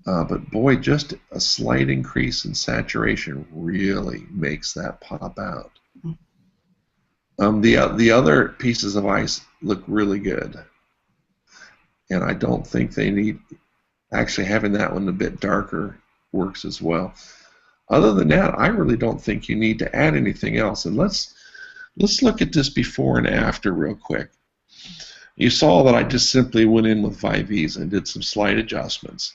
But boy, just a slight increase in saturation really makes that pop out. The other pieces of ice look really good, and I don't think they need, actually having that one a bit darker works as well. Other than that, I really don't think you need to add anything else. And let's look at this before and after real quick. You saw that I just simply went in with Viveza and did some slight adjustments.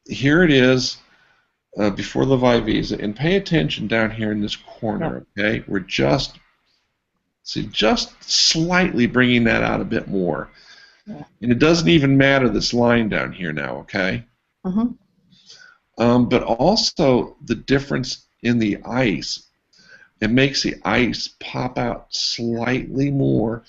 Here it is before the Viveza, and pay attention down here in this corner, okay? We're just slightly bringing that out a bit more. And it doesn't even matter this line down here now, okay? But also the difference in the ice. It makes the ice pop out slightly more.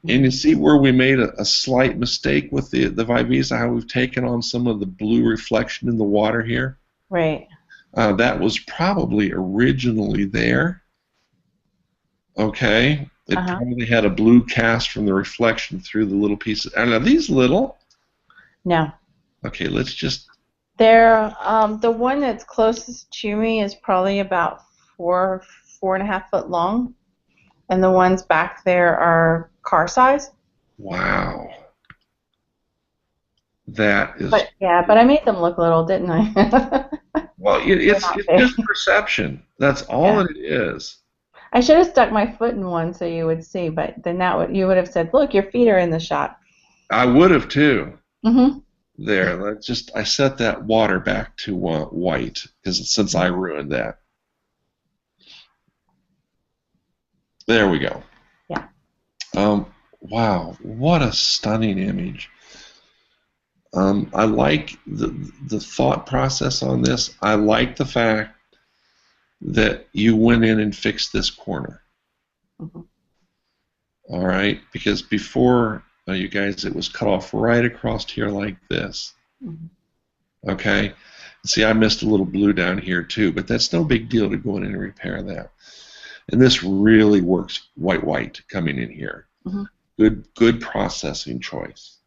And you see where we made a slight mistake with the Viveza, how we've taken on some of the blue reflection in the water here? Right. That was probably originally there. Okay? It probably had a blue cast from the reflection through the little pieces. And are these little? No. Okay, let's just... They're, the one that's closest to me is probably about 4.5 foot long. And the ones back there are car size. Wow. That is... But I made them look little, didn't I? Well, it's just perception. That's all it is. I should have stuck my foot in one so you would see, but then you would have said, look, your feet are in the shot. I would have, too. There. I set that water back to white, since I ruined that. There we go. Yeah. Wow, what a stunning image. I like the thought process on this. I like the fact that you went in and fixed this corner. All right, because before you guys, it was cut off right across here like this. Okay, see, I missed a little blue down here too, but that's no big deal to go in and repair that. And this really works white coming in here. Good processing choice.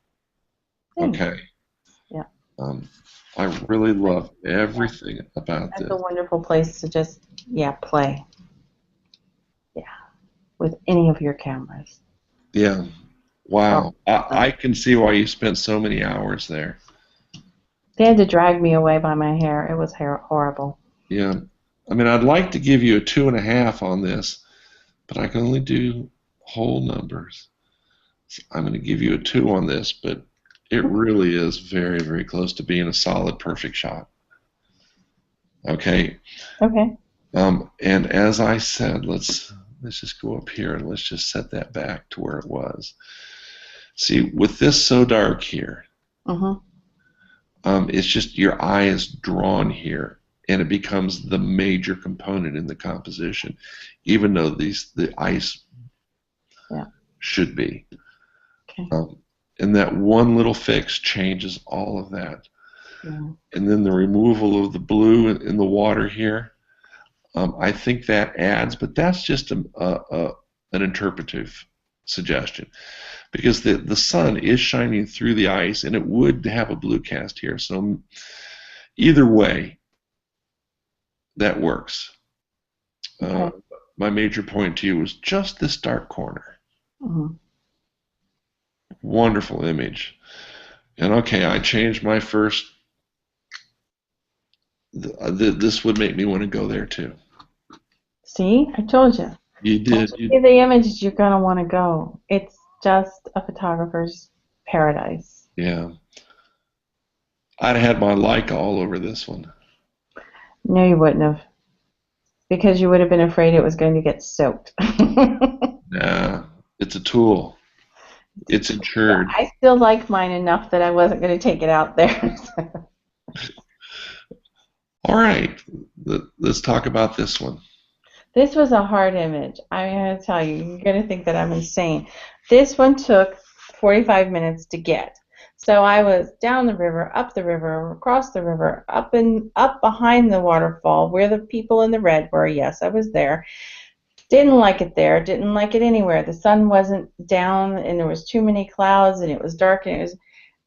Okay. Yeah. I really love everything about this. It's a wonderful place to just, play. Yeah, with any of your cameras. Yeah. Wow. I can see why you spent so many hours there. They had to drag me away by my hair. It was horrible. Yeah. I mean, I'd like to give you a 2.5 on this, but I can only do whole numbers. So I'm going to give you a 2 on this, but it really is very, very close to being a solid, perfect shot. Okay. Okay. And as I said, let's just go up here and let's just set that back to where it was. See, with this so dark here, it's just your eye is drawn here, and it becomes the major component in the composition, even though the ice should be. Okay. And that one little fix changes all of that. Yeah. And then the removal of the blue in the water here, I think that adds, but that's just an interpretive suggestion, because the sun is shining through the ice, and it would have a blue cast here. So either way, that works. Okay. My major point to you was just this dark corner. Wonderful image. And okay, I changed my first. This would make me want to go there too. See, I told you. You did. Once you see the images, you're gonna want to go. It's just a photographer's paradise. Yeah. I'd have had my Leica all over this one. No, you wouldn't have, because you would have been afraid it was going to get soaked. Nah, it's a tool. It's insured. I still like mine enough that I wasn't going to take it out there. All right, let's talk about this one. This was a hard image. I'm going to tell you, you're going to think that I'm insane. This one took 45 minutes to get. So I was down the river, up the river, across the river, up behind the waterfall where the people in the red were. Yes, I was there. Didn't like it there. Didn't like it anywhere. The sun wasn't down, and there was too many clouds, and it was dark, and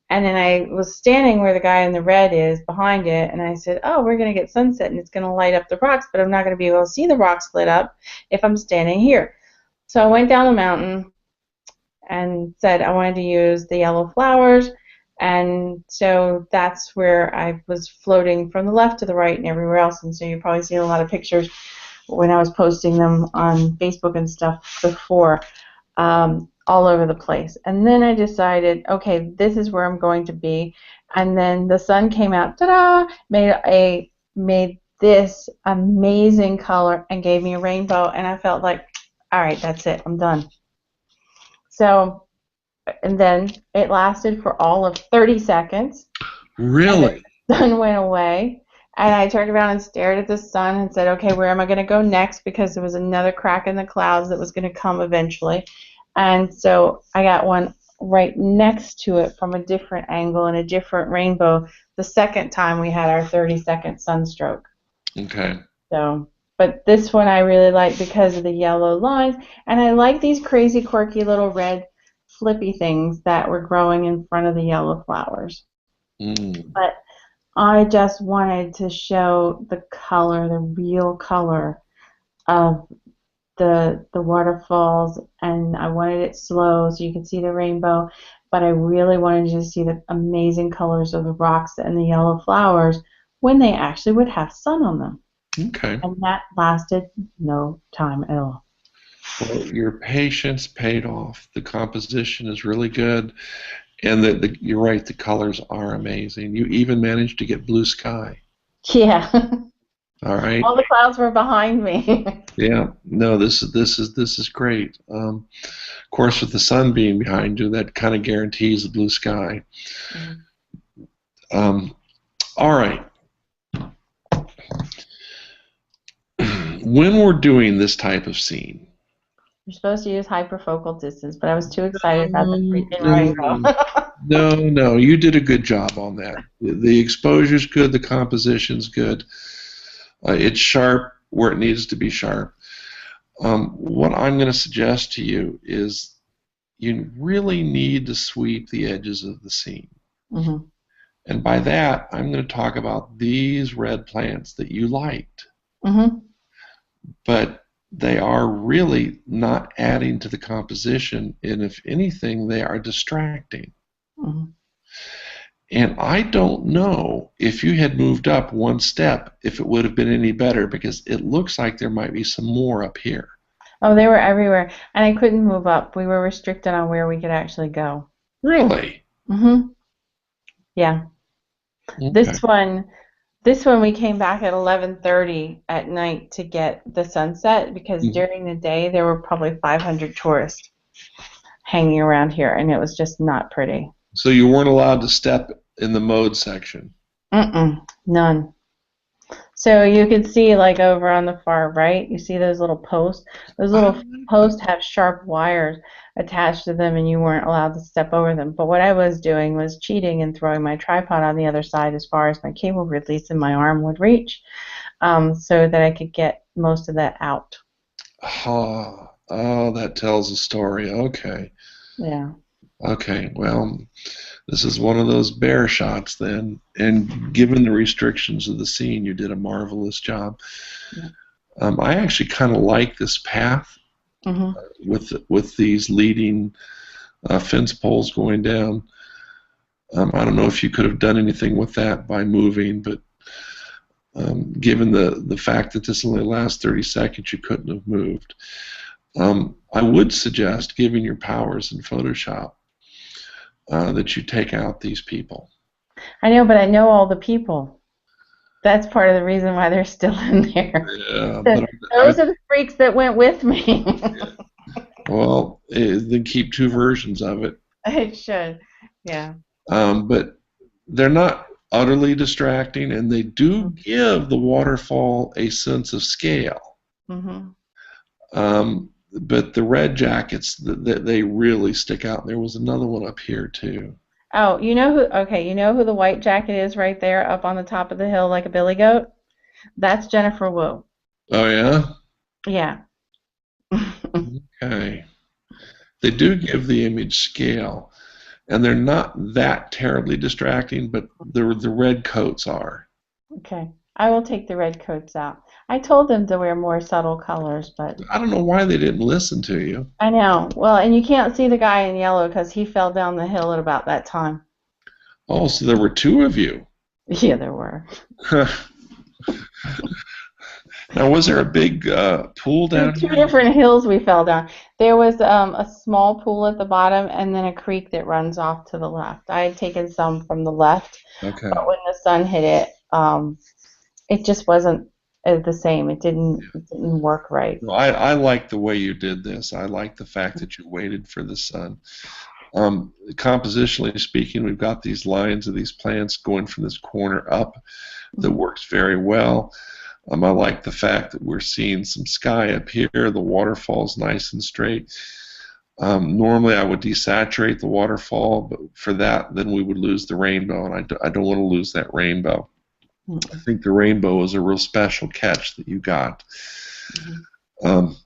then I was standing where the guy in the red is behind it, and I said, oh, we're going to get sunset, and it's going to light up the rocks, but I'm not going to be able to see the rocks lit up if I'm standing here. So I went down the mountain and said I wanted to use the yellow flowers, and so that's where I was floating from the left to the right and everywhere else, and so you've probably seen a lot of pictures when I was posting them on Facebook and stuff before, all over the place. And then I decided, okay, this is where I'm going to be. And then the sun came out, ta-da, made this amazing color and gave me a rainbow, and I felt like, all right, that's it, I'm done. So, and then it lasted for all of 30 seconds. Really? The sun went away. And I turned around and stared at the sun and said, okay, where am I going to go next? Because there was another crack in the clouds that was going to come eventually. And so I got one right next to it from a different angle and a different rainbow the second time we had our 30-second sunstroke. Okay. So, but this one I really like because of the yellow lines. And I like these crazy, quirky little red flippy things that were growing in front of the yellow flowers. But I just wanted to show the color, the real color of the waterfalls, and I wanted it slow so you could see the rainbow, but I really wanted you to see the amazing colors of the rocks and the yellow flowers when they actually would have sun on them. Okay. And that lasted no time at all. Well, your patience paid off. The composition is really good. And you're right, the colors are amazing. You even managed to get blue sky. Yeah. All right. All the clouds were behind me. Yeah. No, this is great. Of course, with the sun being behind you, that kind of guarantees the blue sky. All right. When we're doing this type of scene, You're supposed to use hyperfocal distance, but I was too excited about the freaking No, rainbow. no. You did a good job on that. The exposure's good. The composition's good. It's sharp where it needs to be sharp. What I'm going to suggest to you is you really need to sweep the edges of the scene. Mm-hmm. And by that, I'm going to talk about these red plants that you liked. Mm-hmm. But they are really not adding to the composition, and if anything, they are distracting. Mm-hmm. And I don't know if you had moved up one step if it would have been any better, because it looks like there might be some more up here. Oh, they were everywhere, and I couldn't move up. We were restricted on where we could actually go. Really? Mm-hmm. Yeah. Okay. This one we came back at 11:30 at night to get the sunset because Mhm. during the day there were probably 500 tourists hanging around here, and it was just not pretty. So you weren't allowed to step in the mode section. None. So you can see like over on the far right, you see those little posts. Those I little like that. posts have sharp wires attached to them, and you weren't allowed to step over them. But what I was doing was cheating and throwing my tripod on the other side as far as my cable release and my arm would reach, so that I could get most of that out. Oh, that tells a story. Okay. Yeah. Okay. Well, this is one of those bear shots then. And given the restrictions of the scene, you did a marvelous job. Yeah. I actually kind of like this path Mm-hmm. with these leading fence poles going down. I don't know if you could have done anything with that by moving, but given the fact that this only lasts 30 seconds, you couldn't have moved. I would suggest, given your powers in Photoshop, that you take out these people. I know, but I know all the people. That's part of the reason why they're still in there. Yeah, but Those are the freaks that went with me. well, then keep two versions of it. It should. Yeah. But they're not utterly distracting, and they do give the waterfall a sense of scale. Mm-hmm. But the red jackets, they really stick out. There was another one up here too. Oh, you know who? Okay, you know who the white jacket is right there up on the top of the hill like a billy goat? That's Jennifer Wu. Oh yeah. Yeah. Okay. They do give the image scale, and they're not that terribly distracting, but the red coats are. Okay. I will take the red coats out. I told them to wear more subtle colors, but I don't know why they didn't listen to you. I know. Well, and you can't see the guy in yellow because he fell down the hill at about that time. Oh, so there were two of you. Yeah, there were. Now, was there a big pool There were down two here? different hills we fell down. There was a small pool at the bottom and then a creek that runs off to the left. I had taken some from the left, Okay. but when the sun hit it, it just wasn't the same. It didn't work right. Well, I like the way you did this. I like the fact that you waited for the sun. Compositionally speaking, we've got these lines of these plants going from this corner up that works very well. I like the fact that we're seeing some sky up here. The waterfall's nice and straight. Normally I would desaturate the waterfall, but for that then we would lose the rainbow, and I don't want to lose that rainbow. I think the rainbow is a real special catch that you got. Um,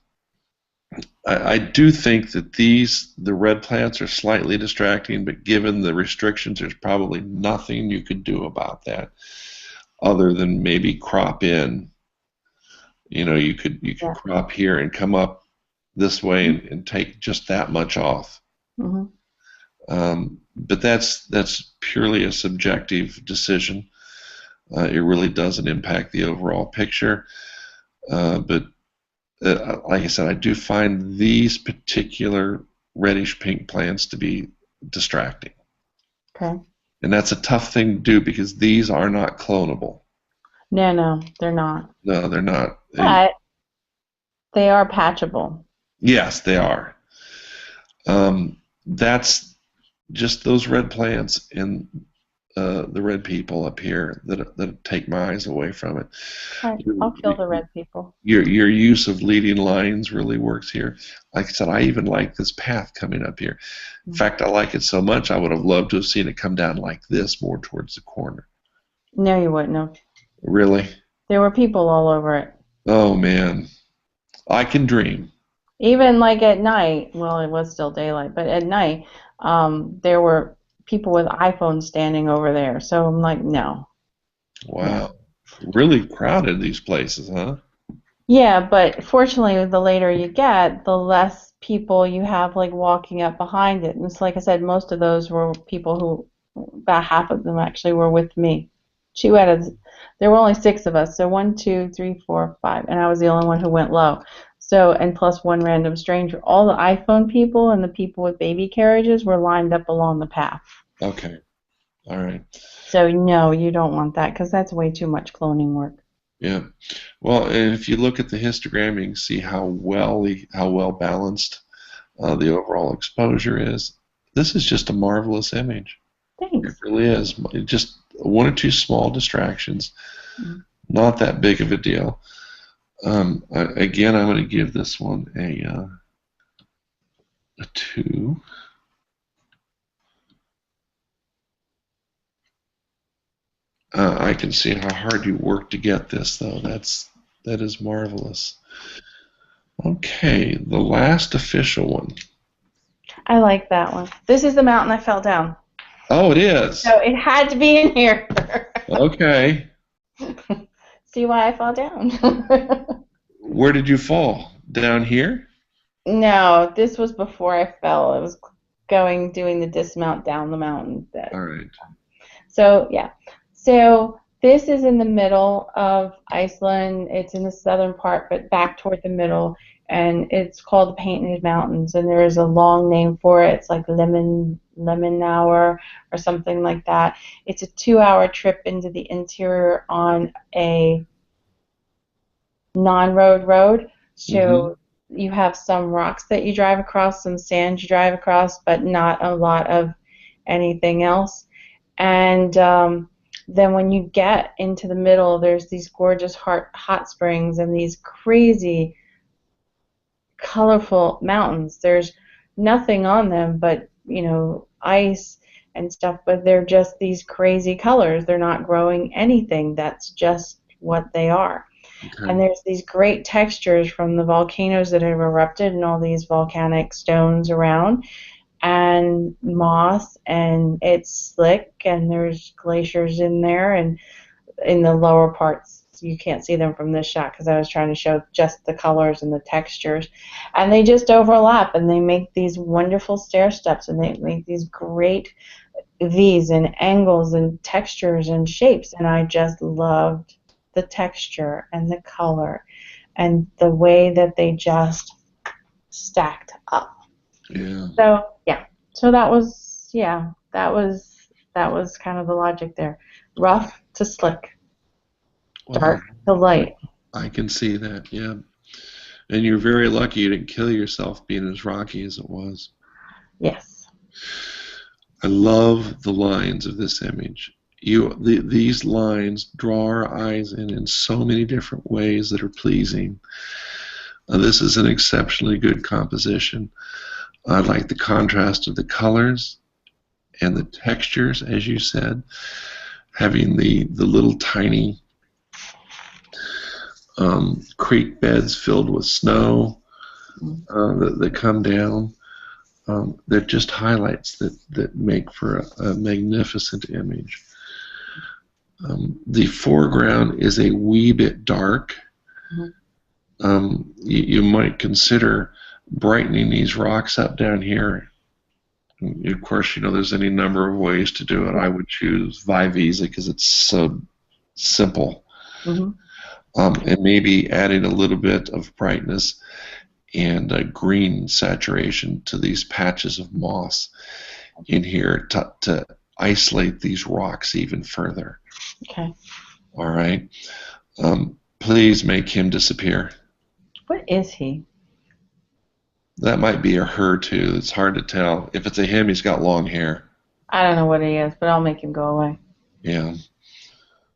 I do think that the red plants are slightly distracting, but given the restrictions, there's probably nothing you could do about that other than maybe crop in. You know, you could Yeah. crop here and come up this way and take just that much off. But that's purely a subjective decision. It really doesn't impact the overall picture. But like I said, I do find these particular reddish pink plants to be distracting. Okay. And that's a tough thing to do because these are not clonable. No, they're not. No, they're not. But they are patchable. Yes, they are. That's just those red plants, and the red people up here that take my eyes away from it. All right, I'll kill the red people. Your use of leading lines really works here. Like I said, I even like this path coming up here. In fact, I like it so much I would have loved to have seen it come down like this, more towards the corner. No, you wouldn't have. Really? There were people all over it. Oh man, I can dream. Even like at night, well, it was still daylight, but at night, there were people with iPhones standing over there. So I'm like, no. Wow. Really crowded, these places, huh? Yeah, but fortunately, the later you get, the less people you have like walking up behind it. And it's like I said, most of those were people who, about half of them actually were with me. There were only 6 of us, so 1, 2, 3, 4, 5, and I was the only one who went low. So, and plus one random stranger. All the iPhone people and the people with baby carriages were lined up along the path. Okay. All right. So no, you don't want that because that's way too much cloning work. Yeah. Well, and if you look at the histogram, you can see how well balanced the overall exposure is. This is just a marvelous image. Thanks. It really is. Just 1 or 2 small distractions. Not that big of a deal. Again, I'm going to give this one a 2. I can see how hard you worked to get this, though. That is marvelous. Okay, the last official one. I like that one. This is the mountain I fell down. Oh, it is. So it had to be in here. Okay. See why I fell down? Where did you fall? Down here? No, this was before I fell. I was doing the dismount down the mountain. All right. So yeah. So this is in the middle of Iceland. It's in the southern part, but back toward the middle, and it's called the Painted Mountains. And there is a long name for it. It's like Lemonauer or something like that. It's a 2-hour trip into the interior on a non-road road. So you have some rocks that you drive across, some sand you drive across, but not a lot of anything else. And then when you get into the middle, there's these gorgeous hot springs and these crazy, colorful mountains. There's nothing on them but, ice and stuff, but they're just these crazy colors. They're not growing anything. That's just what they are. Okay. And there's these great textures from the volcanoes that have erupted and all these volcanic stones around, and moss, and it's slick, and there's glaciers in there, and in the lower parts you can't see them from this shot because I was trying to show just the colors and the textures, and they just overlap, and they make these wonderful stair steps, and they make these great V's and angles and textures and shapes, and I just loved the texture and the color and the way that they just stacked up. Yeah. So that was kind of the logic there. Rough to slick, dark to light. I can see that, yeah. And you're very lucky you didn't kill yourself being as rocky as it was. Yes. I love the lines of this image. These lines draw our eyes in so many different ways that are pleasing. This is an exceptionally good composition. I like the contrast of the colors and the textures, as you said, having the little tiny creek beds filled with snow that come down. They're just highlights that make for a magnificent image. The foreground is a wee bit dark. You might consider brightening these rocks up down here. And of course, there's any number of ways to do it. I would choose Vivisa because it's so simple. And maybe adding a little bit of brightness and green saturation to these patches of moss in here to isolate these rocks even further. Okay. All right. Please make him disappear. What is he? That might be a her too. It's hard to tell. If it's a him, he's got long hair. I don't know what he is, but I'll make him go away. Yeah.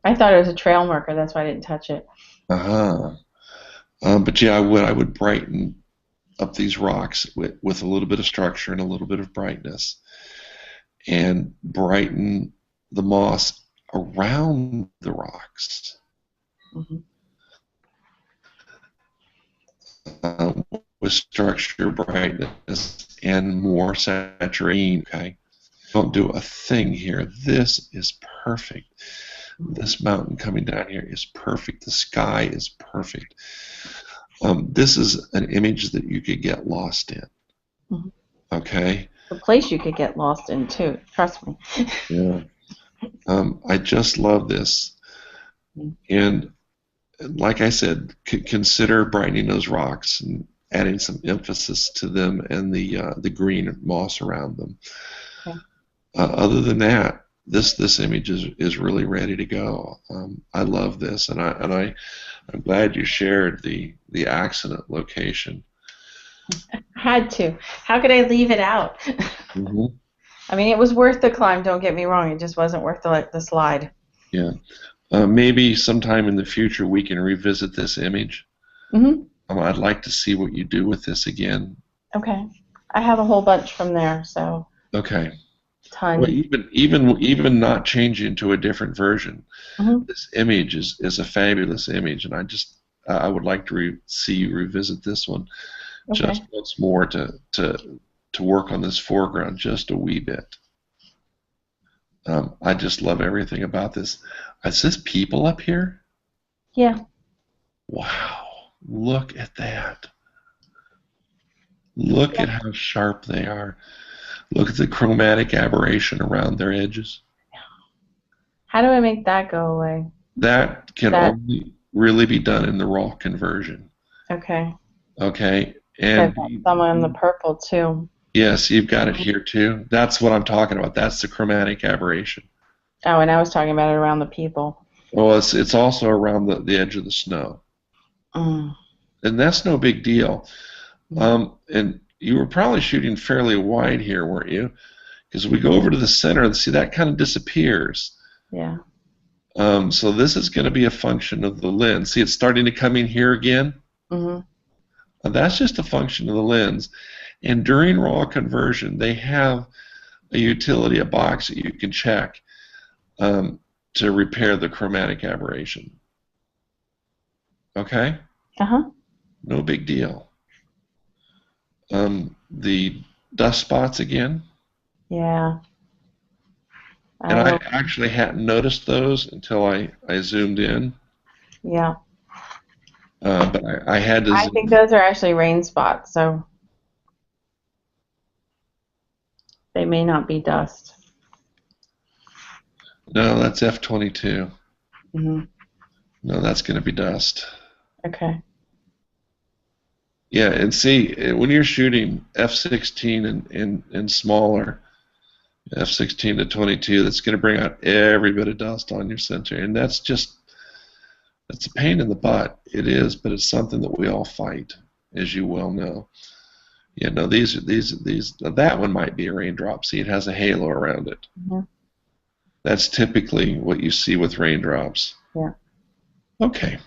I thought it was a trail marker. That's why I didn't touch it. Uh-huh. But yeah, I would brighten up these rocks with a little bit of structure and a little bit of brightness, and brighten the moss around the rocks Hmm. um, with structure, brightness, and more saturation. Okay, don't do a thing here. This is perfect. This mountain coming down here is perfect. The sky is perfect. This is an image that you could get lost in. Hmm. Okay. The place you could get lost in too. Trust me. Yeah. I just love this. And like I said, consider brightening those rocks and adding some emphasis to them and the green moss around them. Okay. Other than that, this image is really ready to go. I love this, and I'm glad you shared the accident location. Had to. How could I leave it out? Hmm. I mean, it was worth the climb. Don't get me wrong. It just wasn't worth the slide. Yeah. Maybe sometime in the future we can revisit this image. Hmm. I'd like to see what you do with this again. Okay. I have a whole bunch from there, so Okay. Well, ton. even not changing to a different version, Hmm. this image is a fabulous image, and I would like to see you revisit this one Okay. just once more to work on this foreground just a wee bit. I just love everything about this. Is this people up here? Yeah. Wow! Look at that. Look Yeah. at how sharp they are. Look at the chromatic aberration around their edges. How do I make that go away? That can That only really be done in the raw conversion. okay. Okay, I've and got some on the purple too. yes, you've got it here too. That's what I'm talking about. That's the chromatic aberration. Oh, and I was talking about it around the people. Well, it's also around the edge of the snow, Mm. and that's no big deal. And you were probably shooting fairly wide here, weren't you? Because we go over to the center and see that kind of disappears. Yeah. So this is going to be a function of the lens. See, it's starting to come in here again. Hmm. That's just a function of the lens. And during raw conversion, they have a utility, a box that you can check to repair the chromatic aberration. Okay? Uh-huh. No big deal. The dust spots again. Yeah. And I Oh, actually hadn't noticed those until I zoomed in. yeah. But I had to I think zoom. those are actually rain spots, so they may not be dust. No, that's F-22. Hmm. No, that's going to be dust. Okay. Yeah, and see, when you're shooting F-16 and smaller, F-16 to 22, that's going to bring out every bit of dust on your center, and that's a pain in the butt. It is, but it's something that we all fight, as you well know. Yeah, no, these that one might be a raindrop. See, it has a halo around it. Hmm. That's typically what you see with raindrops. Yeah. Okay.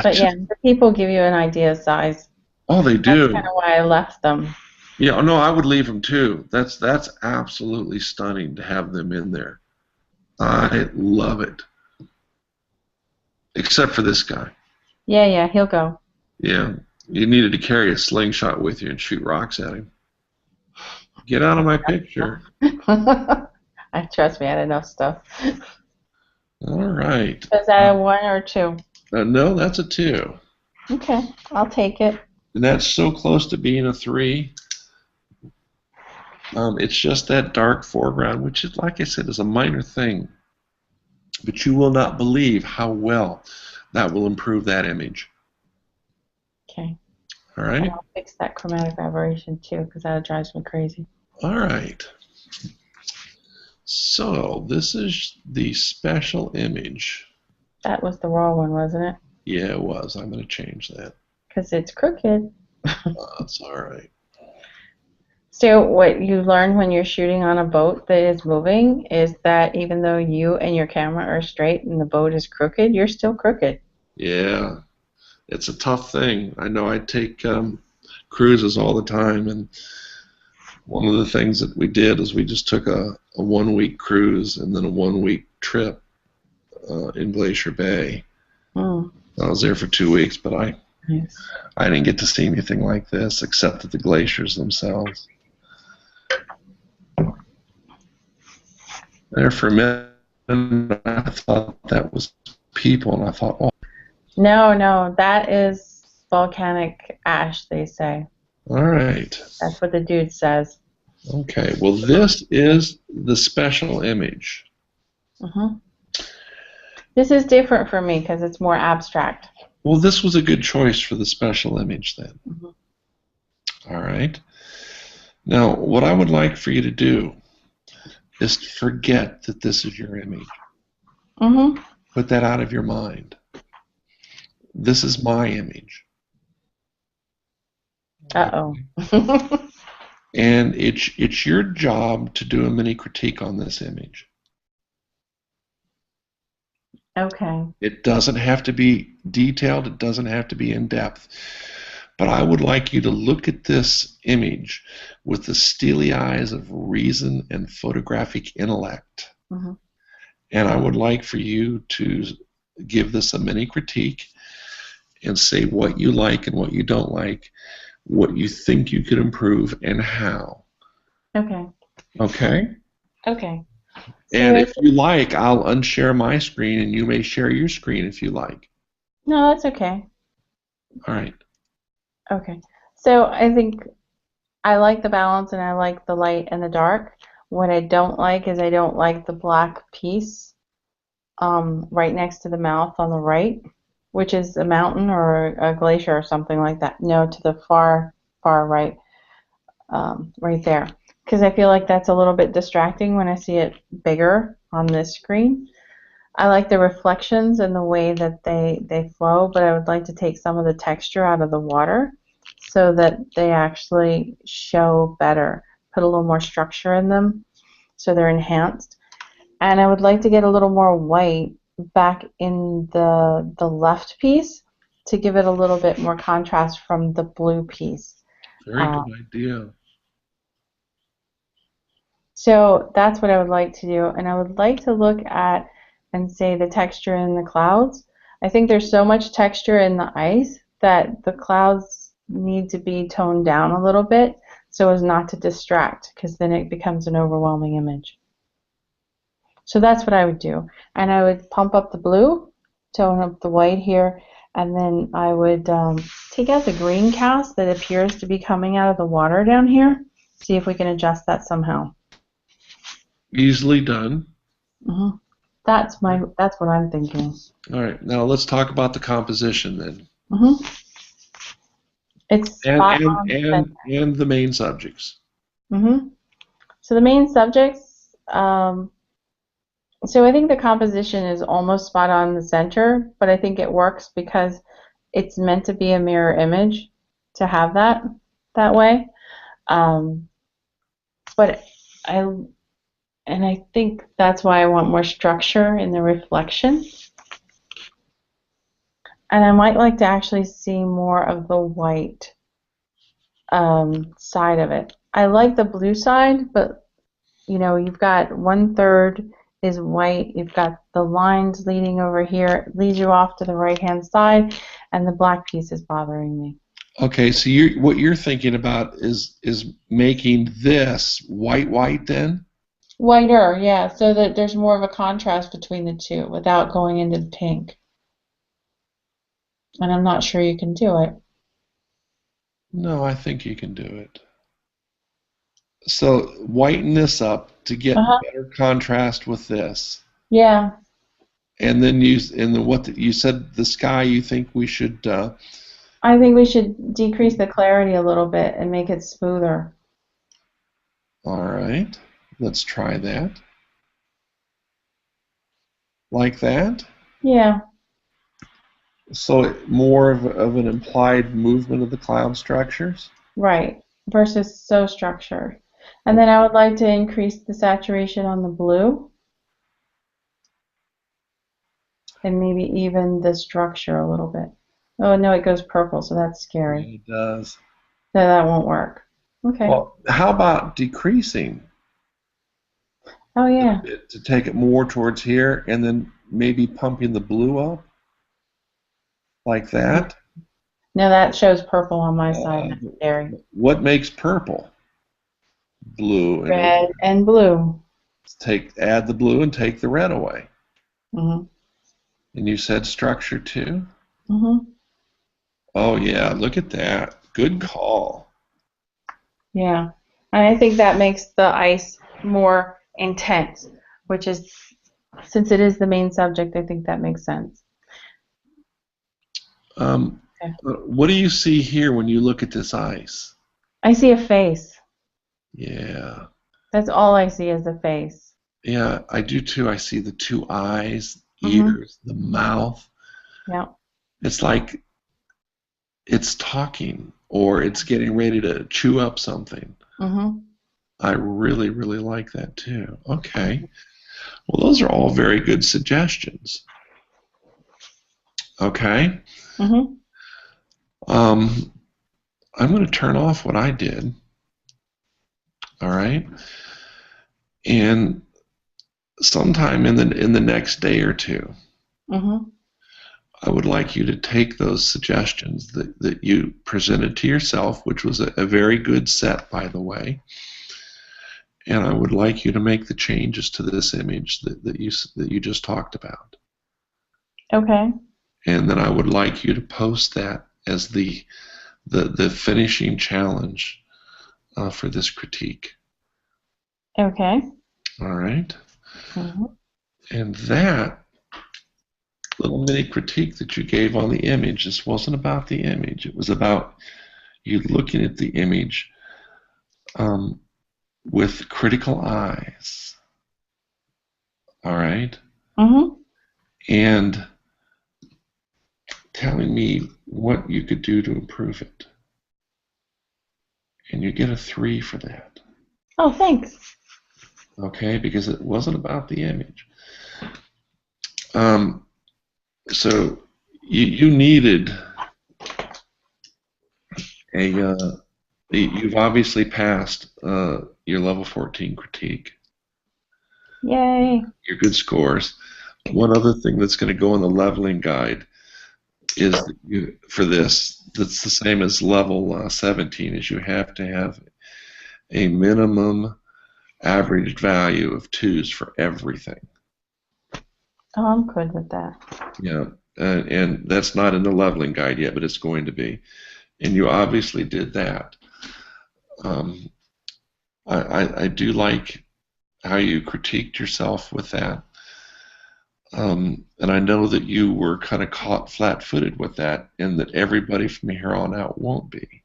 But yeah, the people give you an idea of size. Oh, they That's do. kind of why I left them. Yeah, no, I would leave them too. That's absolutely stunning to have them in there. I love it. Except for this guy. Yeah, yeah, he'll go. Yeah, you needed to carry a slingshot with you and shoot rocks at him. Get out of my picture. I trust me, I had enough stuff. All right. Is that a 1 or 2? No, that's a 2. Okay, I'll take it. And that's so close to being a 3. It's just that dark foreground, which is, like I said, is a minor thing. But you will not believe how well that will improve that image. Okay. All And right? I'll fix that chromatic aberration too, because that drives me crazy. All right. So this is the special image. That was the raw one, wasn't it? Yeah, it was. I'm going to change that. Because it's crooked. That's all right. So what you learn when you're shooting on a boat that is moving is that even though you and your camera are straight and the boat is crooked, you're still crooked. Yeah, it's a tough thing. I know I take cruises all the time, and one of the things that we did is we just took a 1 week cruise and then a 1 week trip in Glacier Bay. Mm, I was there for 2 weeks, but nice. I didn't get to see anything like this except at the glaciers themselves. There for a minute, I thought that was people, and I thought, oh, No, that is volcanic ash, they say. all right. That's what the dude says. Okay, well, this is the special image. Hmm. This is different for me because it's more abstract. Well, this was a good choice for the special image then. Hmm. All right. Now, what I would like for you to do is to forget that this is your image. Hmm. Put that out of your mind. This is my image. Uh-oh. And it's your job to do a mini critique on this image. Okay. It doesn't have to be detailed. It doesn't have to be in depth. But I would like you to look at this image with the steely eyes of reason and photographic intellect. Hmm. And I would like for you to give this a mini critique and say what you like and what you don't like, what you think you could improve, and how. Okay. Okay? Okay. And if you like, I'll unshare my screen and you may share your screen if you like. No, that's okay. All right. Okay. So I think I like the balance and I like the light and the dark. What I don't like is I don't like the black piece right next to the mouth on the right, which is a mountain or a glacier or something like that. No, to the far, far right, right there. Because I feel like that's a little bit distracting when I see it bigger on this screen. I like the reflections and the way that they flow, but I would like to take some of the texture out of the water so that they actually show better, put a little more structure in them so they're enhanced. And I would like to get a little more white back in the left piece to give it a little bit more contrast from the blue piece. Very good idea. So that's what I would like to do. And I would like to look at and say the texture in the clouds. I think there's so much texture in the ice that the clouds need to be toned down a little bit so as not to distract, because then it becomes an overwhelming image. So that's what I would do. And I would pump up the blue, tone up the white here, and then I would take out the green cast that appears to be coming out of the water down here. See if we can adjust that somehow. Easily done. Mm-hmm. That's what I'm thinking. All right. Now let's talk about the composition then. Mm-hmm. It's spot on. And the main subjects. Mm-hmm. So the main subjects, so I think the composition is almost spot on in the center, but I think it works because it's meant to be a mirror image to have that way. But I think that's why I want more structure in the reflection. And I might like to actually see more of the white side of it. I like the blue side, but you know, you've got 1/3 is white, you've got the lines leading over here, it leads you off to the right-hand side, and the black piece is bothering me. Okay, so what you're thinking about is making this white then? Whiter, yeah, so that there's more of a contrast between the two without going into the pink. And I'm not sure you can do it. No, I think you can do it. So whiten this up to get better contrast with this. Yeah. And then what you said the sky. You think we should? I think we should decrease the clarity a little bit and make it smoother. All right, let's try that. Like that? Yeah. So more of an implied movement of the cloud structures? Right. versus so structured. And then I would like to increase the saturation on the blue and maybe even the structure a little bit. Oh no, it goes purple, so that's scary. It does. So that won't work. Okay. Well, how about decreasing Oh it a yeah. bit to take it more towards here, and then maybe pumping the blue up like that? No, that shows purple on my side. Uh, That's scary. what makes purple? Blue, and Red and blue. add the blue and take the red away. Mhm. And you said structure too? Mhm. Oh yeah, look at that. Good call. Yeah. And I think that makes the ice more intense, which is, since it is the main subject, I think that makes sense. Okay. What do you see here when you look at this ice? I see a face. Yeah. That's all I see is a face. Yeah, I do too. I see the two eyes, Mhm. ears, the mouth. Yeah. It's like it's talking or it's getting ready to chew up something. Mhm. I really, really like that too. Okay. Well, those are all very good suggestions. Okay. Mhm. Um, I'm going to turn off what I did. All right. And sometime in the next day or two, Mhm. I would like you to take those suggestions that you presented to yourself, which was a very good set, by the way, and I would like you to make the changes to this image that you just talked about. Okay. And then I would like you to post that as the finishing challenge for this critique. Okay. All right? Mhm. And that little mini critique that you gave on the image, this wasn't about the image. It was about you looking at the image um, with critical eyes. All right? Mhm. And telling me what you could do to improve it. And you get a 3 for that. Oh, thanks. Okay? Because it wasn't about the image. Um, so you needed you've obviously passed your level 14 critique, Yay. your good scores. One other thing that's going to go in the leveling guide is that for this, that's the same as level 17, is you have to have a minimum average value of 2s for everything. Oh, I'm good with that. Yeah, and that's not in the leveling guide yet, but it's going to be. And you obviously did that. Um, I do like how you critiqued yourself with that. And I know that you were kind of caught flat-footed with that, and that everybody from here on out won't be.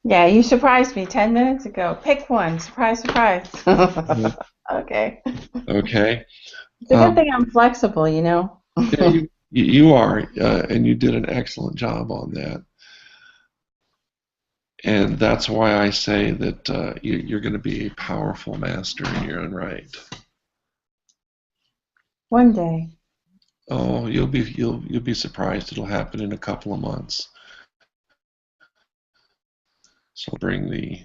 Yeah, you surprised me 10 minutes ago. Pick one. Surprise, surprise. Okay. Okay. It's a good thing I'm flexible, you know. Yeah, you are, and you did an excellent job on that. And that's why I say that you're going to be a powerful master in your own right. One day. Oh, you'll be surprised. It'll happen in a couple of months. So I'll bring the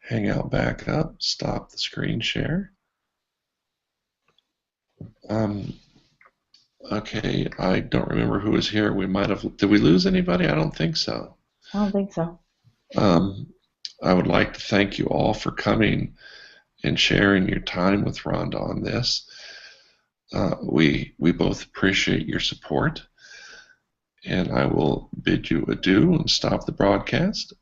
Hangout back up. Stop the screen share. Okay, I don't remember who was here. We might have. Did we lose anybody? I don't think so. I don't think so. I would like to thank you all for coming and sharing your time with Rhonda on this. We both appreciate your support, and I will bid you adieu and stop the broadcast.